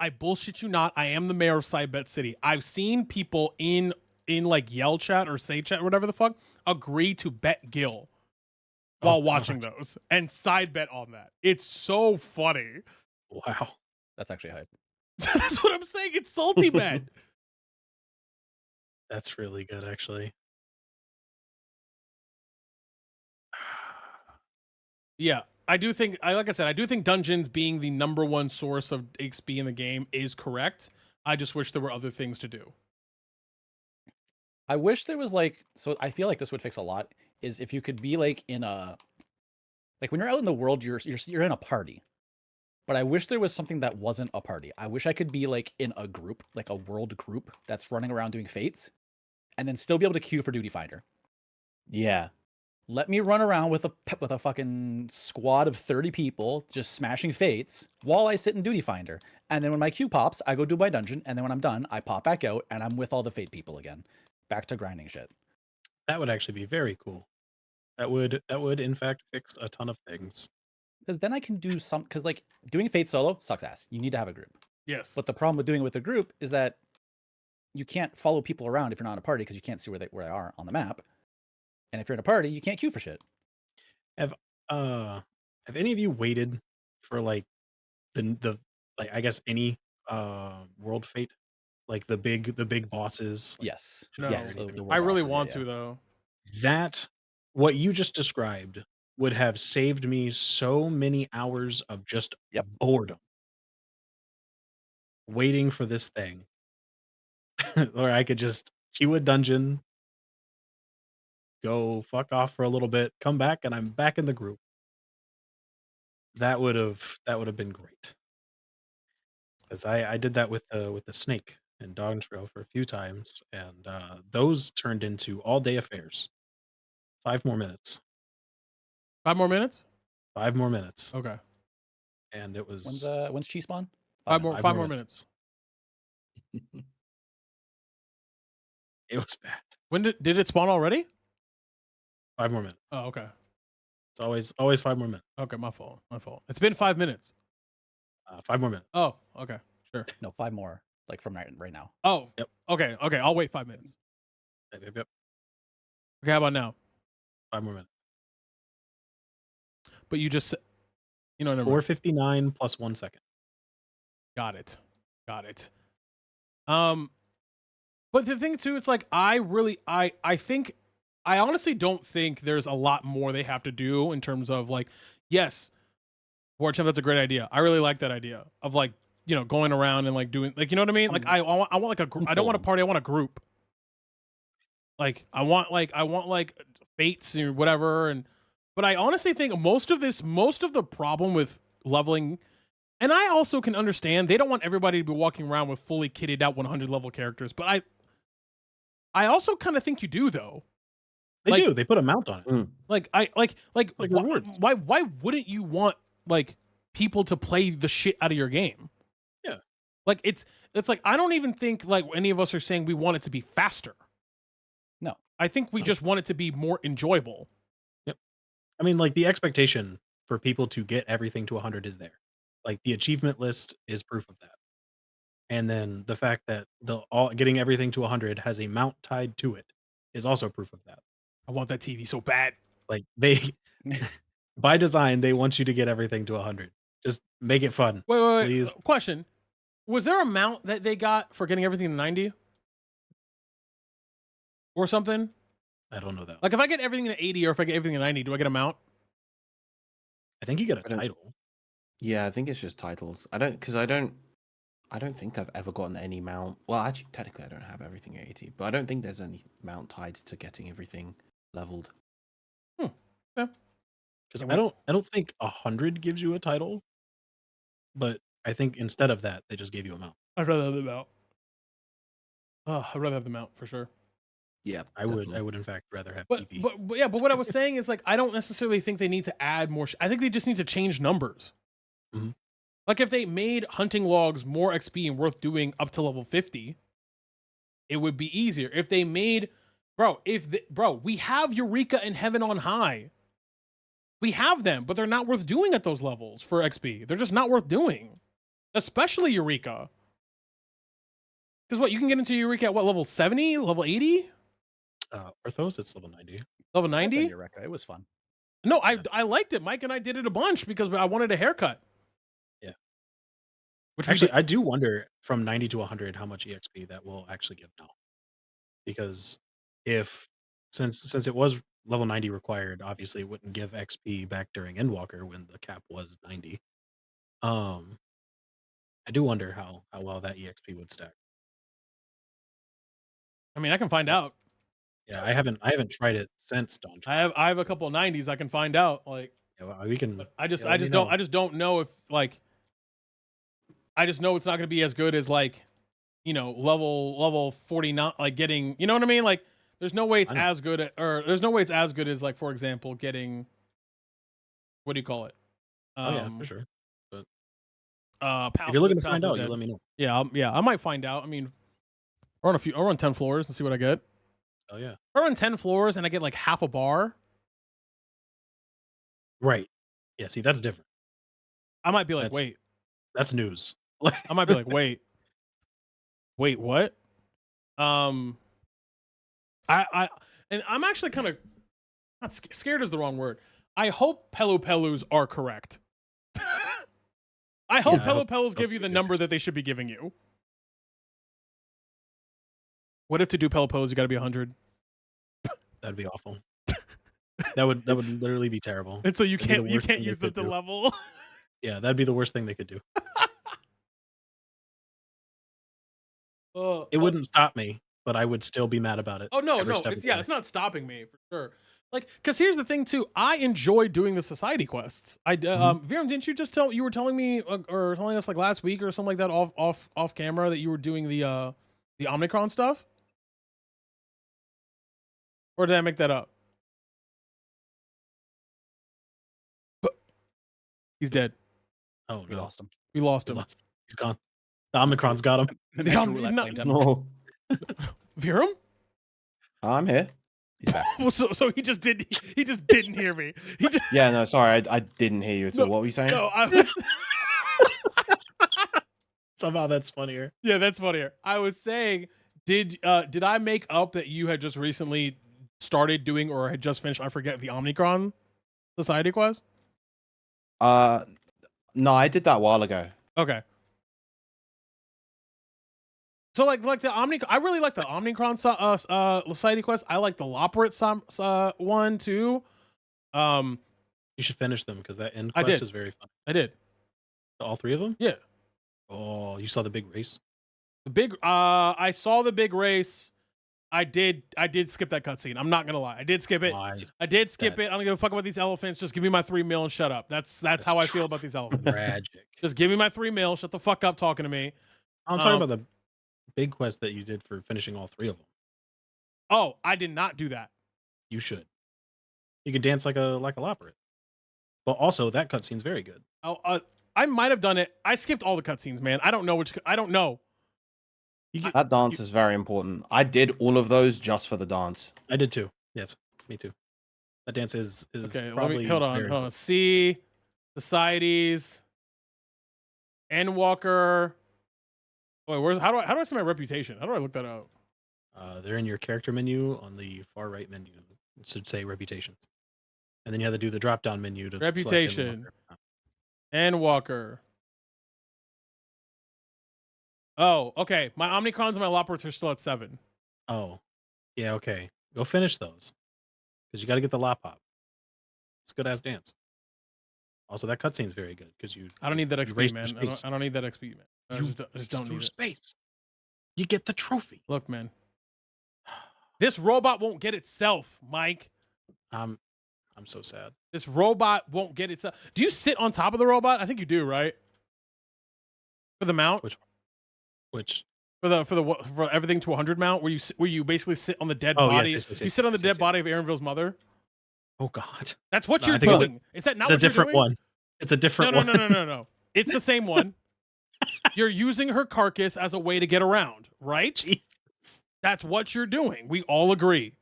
bullshit you not. I am the mayor of Sidebet City. I've seen people in like Yell chat or Say chat or whatever the fuck agree to bet Gil while watching those and side bet on that. It's so funny. Wow, That's actually hype. That's what I'm saying. It's salty bet. that's really good, actually. Yeah, I do think like I said, I do think dungeons being the number one source of XP in the game is correct. I just wish there were other things to do. I wish there was like, so I feel like this would fix a lot, is if you could be like in a, like when you're out in the world, you're in a party. But I wish there was something that wasn't a party. I wish I could be like in a group, like a world group that's running around doing fates, and then still be able to queue for Duty Finder. Yeah. Let me run around with a fucking squad of 30 people just smashing fates while I sit in Duty Finder. And then when my queue pops, I go do my dungeon, and then when I'm done, I pop back out and I'm with all the fate people again. Back to grinding shit. That would actually be very cool. That would in fact fix a ton of things. Because then I can do because like doing fate solo sucks ass. You need to have a group. Yes. But the problem with doing it with a group is that you can't follow people around if you're not in a party because you can't see where they are on the map. And if you're in a party, you can't queue for shit. Have have any of you waited for like the like I guess any world fate? Like the big bosses, like Yes. No. Yes. Shadowgate, The I world really bosses, yeah, want yeah. to though. that what you just described would have saved me so many hours of just Yep. boredom waiting for this thing. Or I could just queue a dungeon, go fuck off for a little bit, come back, and I'm back in the group. That would have been great. Because I did that with the snake and Dog Trail for a few times, and those turned into all day affairs. 5 more minutes. 5 more minutes? 5 more minutes. Okay. And it was When's Chi spawn? 5 more minutes. 5 more minutes. it was bad. When did it spawn already? 5 more minutes. Oh, okay. It's always 5 more minutes. Okay, my fault. My fault. It's been 5 minutes. 5 more minutes. Oh, okay. Sure. No, 5 more. Like from right now. Oh. Yep. Okay. Okay. I'll wait 5 minutes. Yep. Okay, how about now? 5 more minutes. But you just never mind. 4:59 plus 1 second. Got it. Got it. But the thing too, it's like I honestly don't think there's a lot more they have to do in terms of like, yes, War Champ, that's a great idea. I really like that idea of like, going around and like doing like, you know what I mean? Like I want like a group. I don't want a party, I want a group. Like I want like fates or whatever. But I honestly think most of the problem with leveling, and I also can understand they don't want everybody to be walking around with fully kitted out 100 level characters, but I also kind of think you do though. They Like- do. They put a mount on it. Like like rewards. why wouldn't you want like people to play the shit out of your game? Yeah. Like it's like I don't even think like any of us are saying we want it to be faster. No. I think we just want it to be more enjoyable. I mean, like the expectation for people to get everything to 100 is there. Like the achievement list is proof of that. And then the fact that getting everything to 100 has a mount tied to it is also proof of that. I want that TV so bad. Like they by design they want you to get everything to 100. Just make it fun. Wait. Please. Question. Was there a mount that they got for getting everything to 90? Or something? I don't know that. Like if I get everything to 80 or if I get everything to 90, do I get a mount? I think you get a I don't- title. Yeah, I think it's just titles. I don't think I've ever gotten any mount. Well, actually, technically, I don't have everything at 80, but I don't think there's any mount tied to getting everything leveled. Because I don't think 100 gives you a title, but I think instead of that, they just gave you a mount. I'd rather have the mount. Oh, I'd rather have the mount for sure. Yeah, I would in fact rather have But, PV. but what I was saying is like I don't necessarily think they need to add more. I think they just need to change numbers. Mhm. Like if they made hunting logs more XP and worth doing up to level 50, it would be easier. If they made, we have Eureka and Heaven on High. We have them, but they're not worth doing at those levels for XP. They're just not worth doing, especially Eureka. Because what you can get into Eureka at what level 70, level 80, Orthos, it's level 90. level I've done 90. Eureka. It was fun. No, Yeah. I liked it. Mike and I did it a bunch because I wanted a haircut. Yeah. Which we Actually, did- I do wonder from 90 to 100 how much EXP that will actually give now. Because since it was level 90 required, obviously it wouldn't give XP back during Endwalker when the cap was 90. I do wonder how well that EXP would stack. I mean, I can find out. Yeah, I haven't tried it since Dawn. I have a couple of 90s. I can find out. Like, Yeah, well, we can. but yeah, let me I know. just don't know if like. I just know it's not going to be as good as like, level 49. Like getting, you know what I mean? Like, there's no way it's I know. as good or there's no way it's as good as like, for example, getting. What do you call it? Oh yeah, for sure. Palace If you're looking of to the find out, Dead. you let me know. Yeah, I might find out. I mean, I'll run 10 floors and see what I get. Oh yeah, If I run 10 floors and I get like half a bar, right. Yeah, see, that's different. I might be like, That's- wait. That's news. I might be like, wait, what? I and I'm actually kind of not scared is the wrong word. I hope Pelu Pelus are correct. I hope I Pelu hope- Pelus hope give you they the do. number that they should be giving you. What if to do Pelu Pelus you got to be 100? That'd be awful. That would literally be terrible. And so you That'd be the can't worst thing they use them could to do. level. Yeah, that'd be the worst thing they could do. It wouldn't stop me, but I would still be mad about it. Oh no, every no, step of it's the yeah, way. it's not stopping me for sure. Like, cause here's the thing too. I enjoy doing the society quests. Viram, didn't you just you were telling me or telling us like last week or something like that off camera that you were doing the Omnicron stuff? Or did I make that up? He's dead. Oh We no, lost him. We lost we him. lost. He's gone. The Omnicron's got him. The The Metro Om- Roulette no- claimed him. No, Viram? I'm here. He's back. Well, so he just didn't hear me. He just Yeah, no, sorry, I didn't hear you at all. No, What were you saying? no, I was Somehow that's funnier. yeah, that's funnier. I was saying, did I make up that you had just recently started doing or had just finished? I forget the Omnicron Society quest. No, I did that a while ago. Okay. So like the I really like the Omnicron Society quest. I like the Loporrit one too. You should finish them because that end I quest did. is very fun. I did. All three of them? Yeah. Oh, you saw the big race? The big I saw the big race. I did skip that cutscene. I'm not gonna lie. I did skip it. Why? I did skip it. That's- I don't give a fuck about these elephants. Just give me my 3 mil and shut up. That's how I feel about these elephants. Tragic. Just give me my 3 mil. Shut the fuck up talking to me. I'm talking Um, about the big quest that you did for finishing all three of them. Oh, I did not do that. You should. You could dance like a Loporrit. But also that cutscene's very good. Oh, I might have done it. I skipped all the cutscenes, man. I don't know which. I don't know. You get, That dance is very important. I did all of those just for the dance. I did too. Yes, me too. That dance is Okay, let probably me hold on. very Hold on. good. See, societies, Endwalker. Wait, where's how do I see my reputation? How do I look that up? They're in your character menu on the far right menu. It should say reputations. And then you have to do the drop down menu to select Reputation. Endwalker. Endwalker. Oh, okay. My Omnicrons and my Loporits are still at 7. Oh, yeah, okay. Go finish those. Because you got to get the Lop Hop. It's a good ass dance. Also, that cutscene's very good because you. I don't need that you XP, race man. through space. I don't need that XP, man. I You just race don't through need it. space. You get the trophy. Look, man. This robot won't get itself, Mike. I'm so sad. This robot won't get itself. Do you sit on top of the robot? I think you do, right? For the mount? Which For everything to 100 mount, where you basically sit on the dead Oh, yes, body. yes, yes, You yes, sit on the yes, dead yes, body of Aaronville's mother. oh god, That's what No, you're I think it's a- doing. Is that not it's a what you're different doing? one. It's a different one. No. It's the same one. You're using her carcass as a way to get around, right? Jesus. That's what you're doing. We all agree,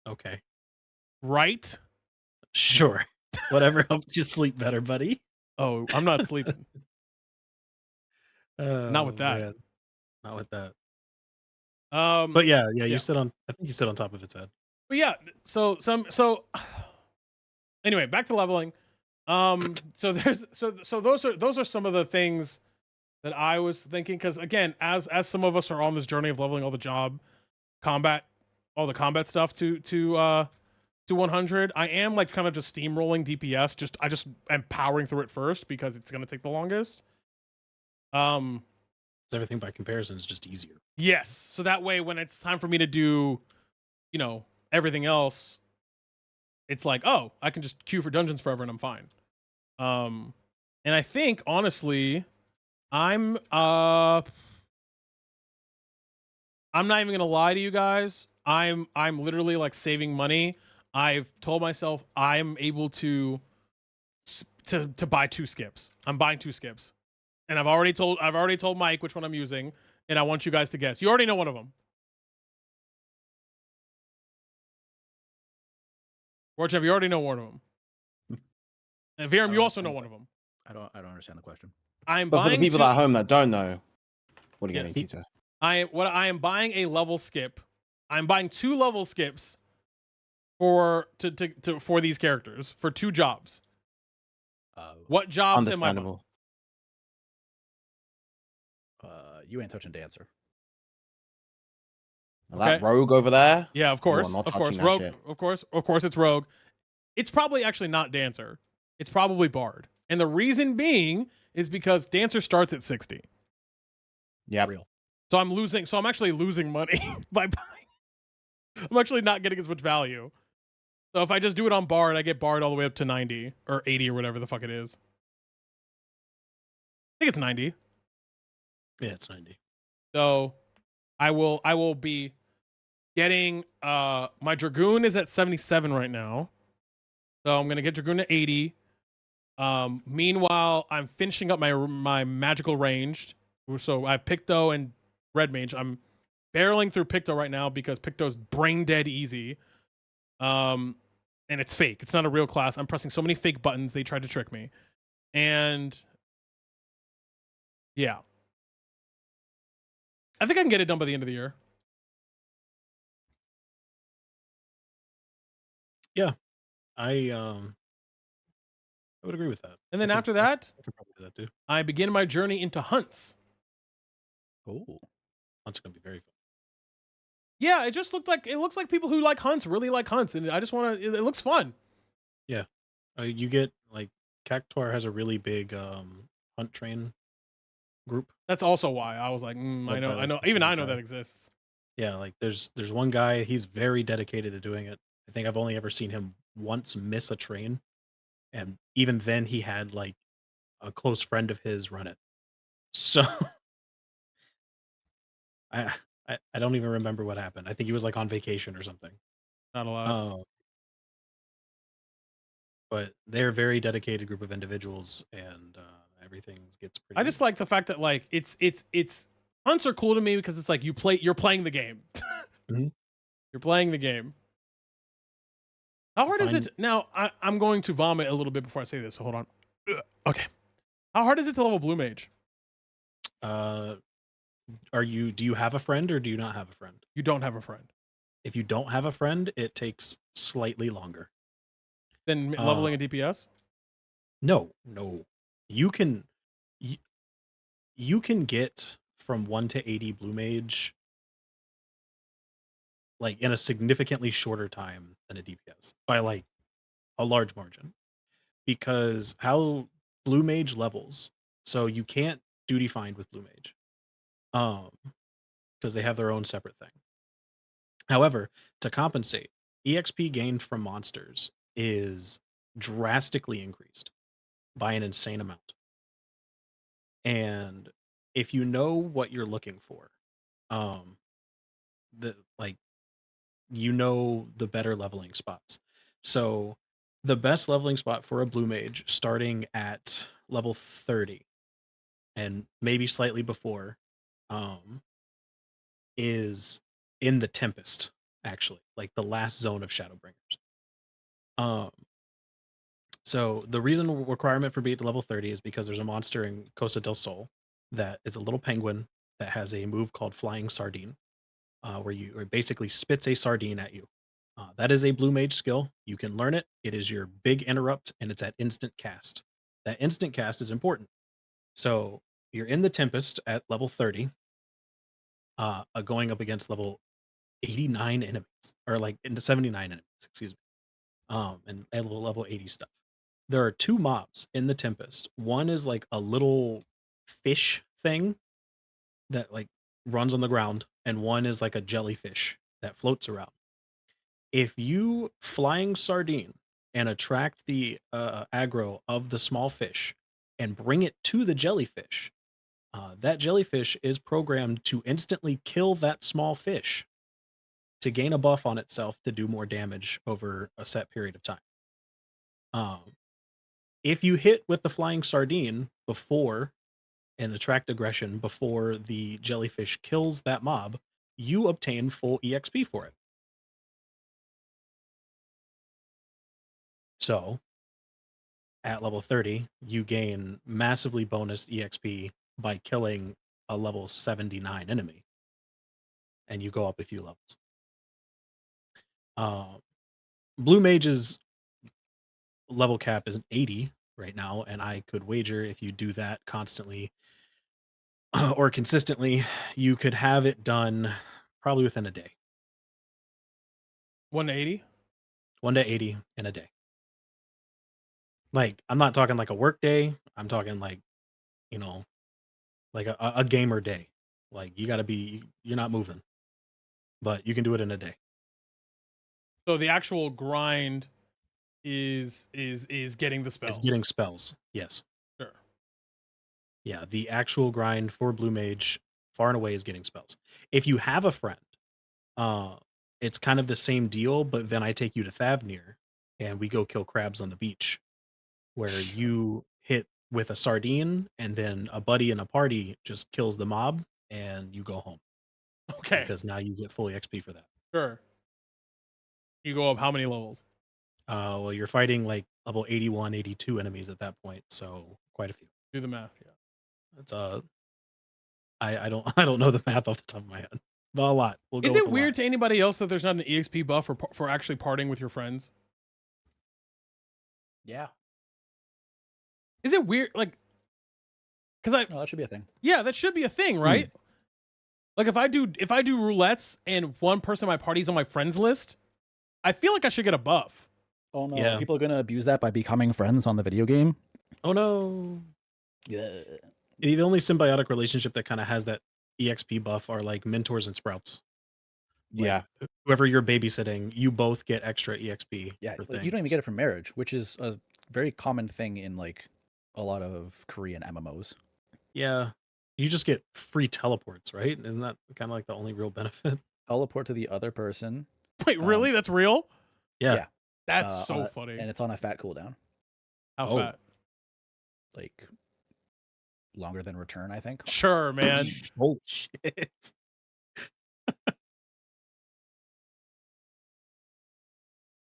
Okay, right? sure. Whatever helps you sleep better, buddy. Oh, I'm not sleeping. Not with Oh, that. man. Not with that. But But yeah, Yeah. you sit on. I think you sit on top of its head. yeah, so anyway, back to leveling. So those are some of the things that I was thinking, because again, as some of us are on this journey of leveling all the combat stuff to 100, I am like kind of just steamrolling DPS. I just am powering through it first because it's gonna take the longest. 'Cause everything by comparison is just easier. Yes. So that way, when it's time for me to do, everything else, it's like, oh, I can just queue for dungeons forever and I'm fine. And I think honestly, I'm not even gonna lie to you guys. I'm literally like saving money. I've told myself I'm able to buy 2 skips. I'm buying 2 skips. And I've already told Mike which one I'm using, and I want you guys to guess. You already know one of them. Warchef, you already know one of them. And Viram, you also know one of them. I don't understand the question. I'm But for the buying people 2 at home that don't know, what are you Yes. getting, Tito? I am buying a level skip. I'm buying 2 level skips for for these characters for 2 jobs. What jobs am I buying? Understandable. You ain't touching Dancer. Now Okay. that rogue over there, Yeah, of you are course. not Of course. touching that Rogue, shit. of course it's Rogue. It's probably actually not Dancer. It's probably Bard. And the reason being is because Dancer starts at 60. Yep. Real. So I'm actually losing money by buying. I'm actually not getting as much value. So if I just do it on Bard, I get Bard all the way up to 90 or 80 or whatever the fuck it is. I think it's 90. Yeah, it's 90. So I will be getting my Dragoon is at 77 right now. So I'm gonna get Dragoon to 80. Meanwhile, I'm finishing up my magical ranged. So I have Picto and Red Mage. I'm barreling through Picto right now because Picto's brain dead easy. And it's fake. It's not a real class. I'm pressing so many fake buttons. They tried to trick me. And yeah. I think I can get it done by the end of the year. I would agree with that. And then I think after that, I could probably do that too. I begin my journey into hunts. Oh. That's gonna be very fun. Yeah, it looks like people who like hunts really like hunts, and I just want to. It looks fun. You get like Cactuar has a really big hunt train group. That's also why I was like, I Led know, by, I like, know, the even same I know guy. that exists. Yeah, like there's one guy, he's very dedicated to doing it. I think I've only ever seen him once miss a train, and even then he had like a close friend of his run it. So I I don't even remember what happened. I think he was like on vacation or something. Not a lot. Um, but they're a very dedicated group of individuals, and everything gets pretty. I just like the fact that like it's hunts are cool to me because it's like you're playing the game. Mhm. You're playing the game. How hard is Find- it now? I'm going to vomit a little bit before I say this. So hold on. Ugh. Okay. How hard is it to level Blue Mage? Do you have a friend or do you not have a friend? You don't have a friend. If you don't have a friend, it takes slightly longer. Then leveling a DPS. No, no. You can you, you can get from 1 to 80 blue mage like in a significantly shorter time than a DPS by like a large margin. Because how blue mage levels, so you can't duty find with blue mage. Because they have their own separate thing. However, to compensate, EXP gained from monsters is drastically increased by an insane amount. And if you know what you're looking for, um, the like you know the better leveling spots. So the best leveling spot for a blue mage starting at level 30 and maybe slightly before um is in the Tempest, actually, like the last zone of Shadowbringers. Um, so the requirement for being to level 30 is because there's a monster in Costa del Sol that is a little penguin that has a move called Flying Sardine, where it basically spits a sardine at you. That is a blue mage skill. You can learn it. It is your big interrupt, and it's at instant cast. That instant cast is important. So you're in the Tempest at level 30, going up against level 89 enemies, or like into 79 enemies, excuse me. And level 80 stuff. There are 2 mobs in the Tempest. One is like a little fish thing that like runs on the ground, and one is like a jellyfish that floats around. If you flying sardine and attract the aggro of the small fish and bring it to the jellyfish, that jellyfish is programmed to instantly kill that small fish to gain a buff on itself to do more damage over a set period of time. If you hit with the flying sardine before and attract aggression before the jellyfish kills that mob, you obtain full EXP for it. So at level 30, you gain massively bonus EXP by killing a level 79 enemy. and you go up a few levels. Um, Blue Mage's level cap is an 80 right now, and I could wager if you do that constantly or consistently, you could have it done probably within a day. 180. 1 to 80 in a day. Like, I'm not talking like a work day. I'm talking like, you know, like a gamer day. Like you got to be, you're not moving, but you can do it in a day. So the actual grind is getting the spells. It's getting spells. Yes. Sure. Yeah. The actual grind for Blue Mage far and away is getting spells. If you have a friend, it's kind of the same deal, but then I take you to Thavnir and we go kill crabs on the beach where you hit with a sardine and then a buddy in a party just kills the mob and you go home. Okay. Because now you get fully XP for that. Sure. You go up how many levels? Well, you're fighting like level 81, 82 enemies at that point, so quite a few. Do the math. Yeah. It's I don't I don't know the math off the top of my head, but a lot. We'll go Is with it a weird lot. to anybody else that there's not an EXP buff for actually partying with your friends? Yeah. Is it weird? Like, because No, that should be a thing. yeah, that should be a thing, right? Like if I do roulettes and one person in my party's on my friends list, I feel like I should get a buff. Oh no, Yeah. people are gonna abuse that by becoming friends on the video game. Oh no. Yeah. The only symbiotic relationship that kind of has that EXP buff are like mentors and sprouts. Like, Yeah. whoever you're babysitting, you both get extra EXP. Yeah, for like, you don't even things. get it from marriage, which is a very common thing in like a lot of Korean MMOs. Yeah. You just get free teleports, right? Isn't that kind of like the only real benefit? Teleport to the other person. Wait, really? That's real? Yeah. Yeah. That's so on funny. and it's on a fat cooldown, How Oh. fat? like longer than return, I think. Sure, man. Holy shit.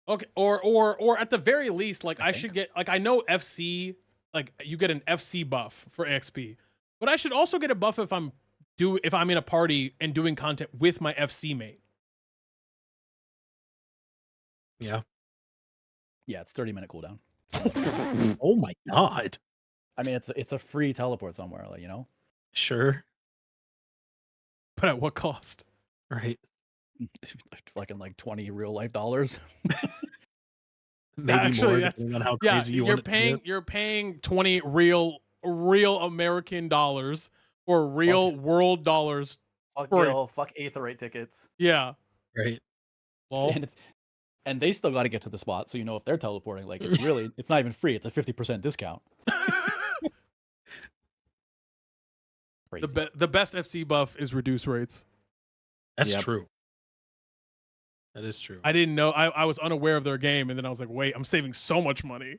Okay, or at the very least, like I I think. should get like I know FC, like you get an FC buff for XP, but I should also get a buff if I'm in a party and doing content with my FC mate. Yeah. Yeah, it's 30-minute cooldown. Oh my god. I mean, it's a free teleport somewhere, like, you know. Sure. But at what cost? Right. Fucking like 20 real life dollars. Maybe Actually, more that's- depending on how Yeah, crazy you want it to get. you're paying 20 real American dollars or real world dollars. Fuck For- fuck Aetherite tickets. Yeah. Right. Well, And they still got to get to the spot, so you know if they're teleporting, like it's really it's not even free. It's a 50% discount. Crazy. the best FC buff is reduce rates. That's Yep. true. That is true. I didn't know. I was unaware of their game, and then I was like, wait, I'm saving so much money.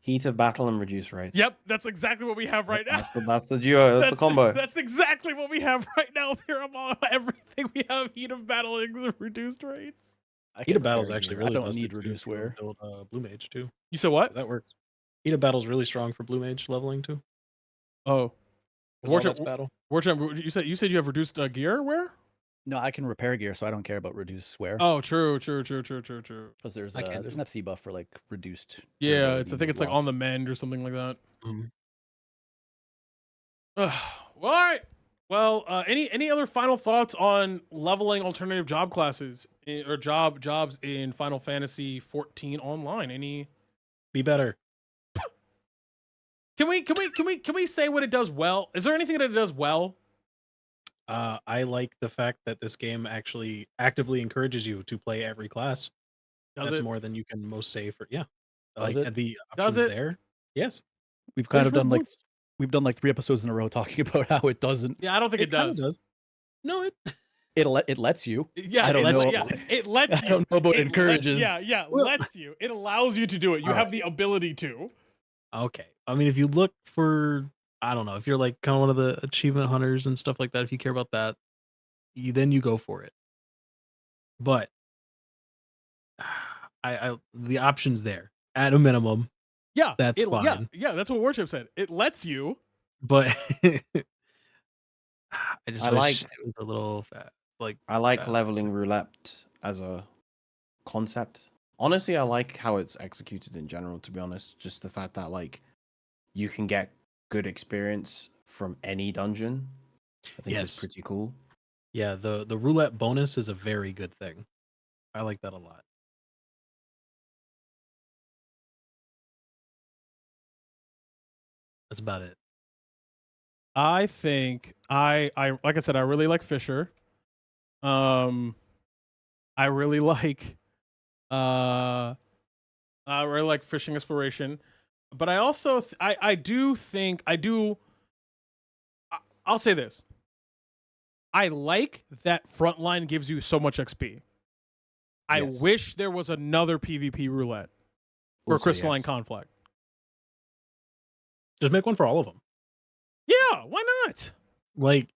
Heat of battle and reduce rates. Yep, that's exactly what we have right now. That's the duo. That's the combo. That's exactly what we have right now. Miramon, everything we have, heat of battle and reduced rates. I Heat can of Battle's repair actually gear. really I don't busted need too reduce if you wanna wear. build Blue Mage too. You said what? That works. Heat of Battle's really strong for Blue Mage leveling too. Oh, 'Cause all Warchant, that's battle. Warchant, you said you have reduced gear. Where? No, I can repair gear, so I don't care about reduce wear. Oh, true. Because there's I can there's an FC buff for like reduced. Yeah, durability I think it's like loss. on the mend or something like that. Mhm. Well, all right. Well, any other final thoughts on leveling alternative job classes or jobs in Final Fantasy 14 online? Any? Be better. Can we say what it does well? Is there anything that it does well? I like the fact that this game actually actively encourages you to play every class. Does That's it? more than you can most say for Does like it? the Does options it? there. Yes. We've kind There's of done like rewards. we've done like 3 episodes in a row talking about how it doesn't. Yeah, I don't think it kinda does. No, it It lets you. Yeah, I don't know. Yeah, it lets I you. don't know about It encourages. Well- lets you. It allows you to do it. You All have right. the ability to. okay. I mean, if you look for, I don't know, if you're like kind of one of the achievement hunters and stuff like that, if you care about that, then you go for it. But I the options there at a minimum, Yeah, That's Yeah, fine. yeah, that's what Warship said. It lets you. but I just I wish like it was a little like I like faster. leveling roulette as a concept. Honestly, I like how it's executed in general, to be honest. Just the fact that like you can get good experience from any dungeon, I think is Yes. pretty cool. Yeah, the roulette bonus is a very good thing. I like that a lot. That's about it. I think I like I said, I really like Fisher. I really like uh I really like Fishing Exploration, but I also I do think I'll say this. I like that Frontline gives you so much XP. I Yes. wish there was another PvP roulette for Also, Crystalline yes. Conflict. Just make one for all of them. Yeah, why not? Like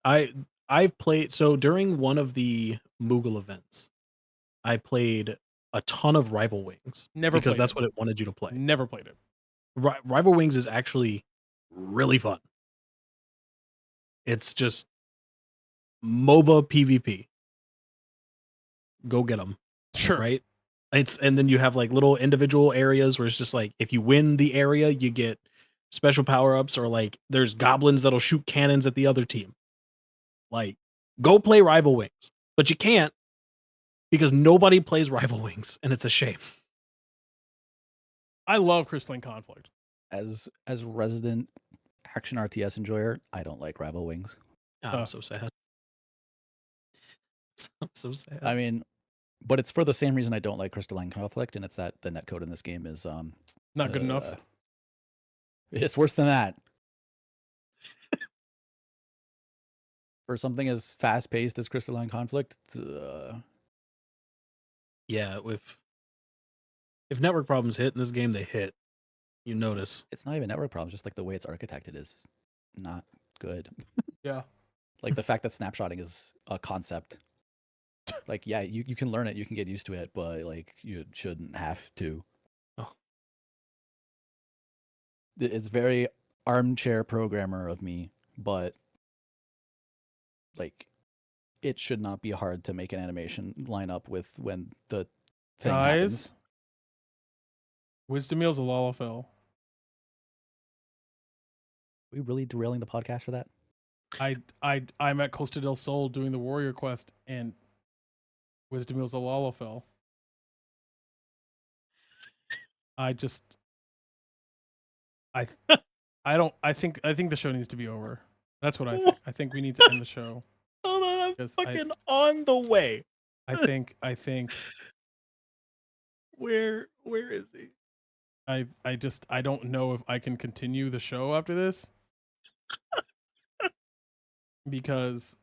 I've played so during one of the Moogle events, I played a ton of Rival Wings Never because played that's it. what it wanted you to play. Never played it. Rival Wings is actually really fun. It's just MOBA PvP. Go get them, Sure. right? And then you have like little individual areas where it's just like if you win the area, you get special power ups, or like there's goblins that'll shoot cannons at the other team. Like, go play Rival Wings, but you can't because nobody plays Rival Wings, and it's a shame. I love Crystalline Conflict. As resident action RTS enjoyer, I don't like Rival Wings. I'm so sad. I'm so sad. I mean, but it's for the same reason I don't like Crystalline Conflict, and it's that the netcode in this game is Not good enough. It's worse than that. For something as fast paced as Crystalline Conflict, Yeah, if network problems hit in this game, they hit. You notice. it's not even network problems. Just like the way it's architected is not good. Yeah. Like the fact that snapshotting is a concept. Like, yeah, you can learn it, you can get used to it, but like you shouldn't have to. Oh. It's very armchair programmer of me, but like it should not be hard to make an animation line up with when the thing happens. Guys, Wisdom Meal's a Lalafell. Are we really derailing the podcast for that? I'm at Costa del Sol doing the Warrior Quest, and Wisdom Meal's a Lalafell. I think the show needs to be over. That's what I think. I think we need to end the show. Hold on, I'm Because fucking on the way. I think Where is he? I don't know if I can continue the show after this. Because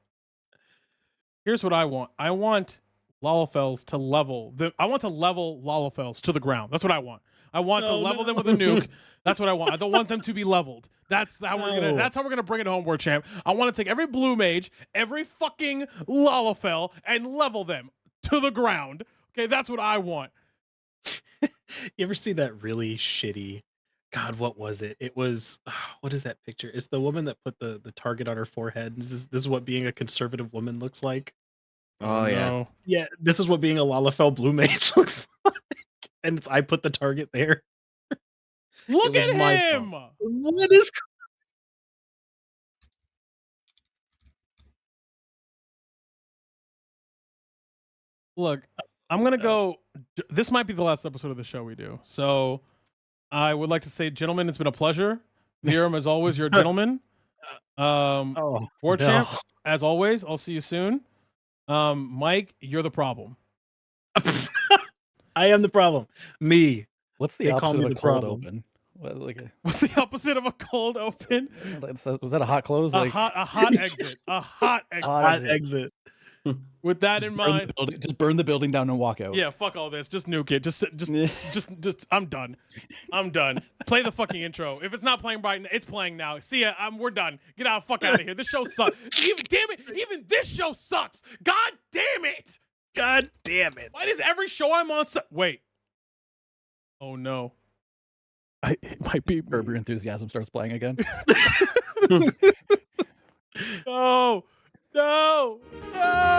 here's what I want. I want Lalafells to level I want to level Lalafells to the ground. That's what I want. I want to level them with a nuke. That's what I want. I don't want them to be leveled. That's how we're gonna bring it home, War Champ. I want to take every blue mage, every fucking Lalafell, and level them to the ground. Okay, that's what I want. You ever see that really shitty? God, what was it? It was what is that picture? It's the woman that put the target on her forehead. This is what being a conservative woman looks like. Oh yeah. No. Yeah, this is what being a Lalafell blue mage looks like. And I put the target there. Look It was at my him. fault. What is Look, I'm gonna go. This might be the last episode of the show we do. So, I would like to say, gentlemen, it's been a pleasure. Virum, as always, you're a gentleman. Oh, War no. Champ, as always, I'll see you soon. Mike, you're the problem. I am the problem. Me. What's the They call opposite me of a the cold problem. open? What, like What's the opposite of a cold open? was that a hot close? A Like hot exit. A hot exit. Hot Hot exit. exit. With that just in burn the mind, building- just burn the building down and walk out. yeah, fuck all this. Just nuke it. Just. I'm done. I'm done. Play the fucking intro. If it's not playing right now, it's playing now. See ya. We're done. Get out. Fuck out of here. This show sucks. Damn it. Even this show sucks. God damn it. God damn it. Why does every show I'm on wait? Oh no. It might be Curb Your Enthusiasm starts playing again. No. No. No.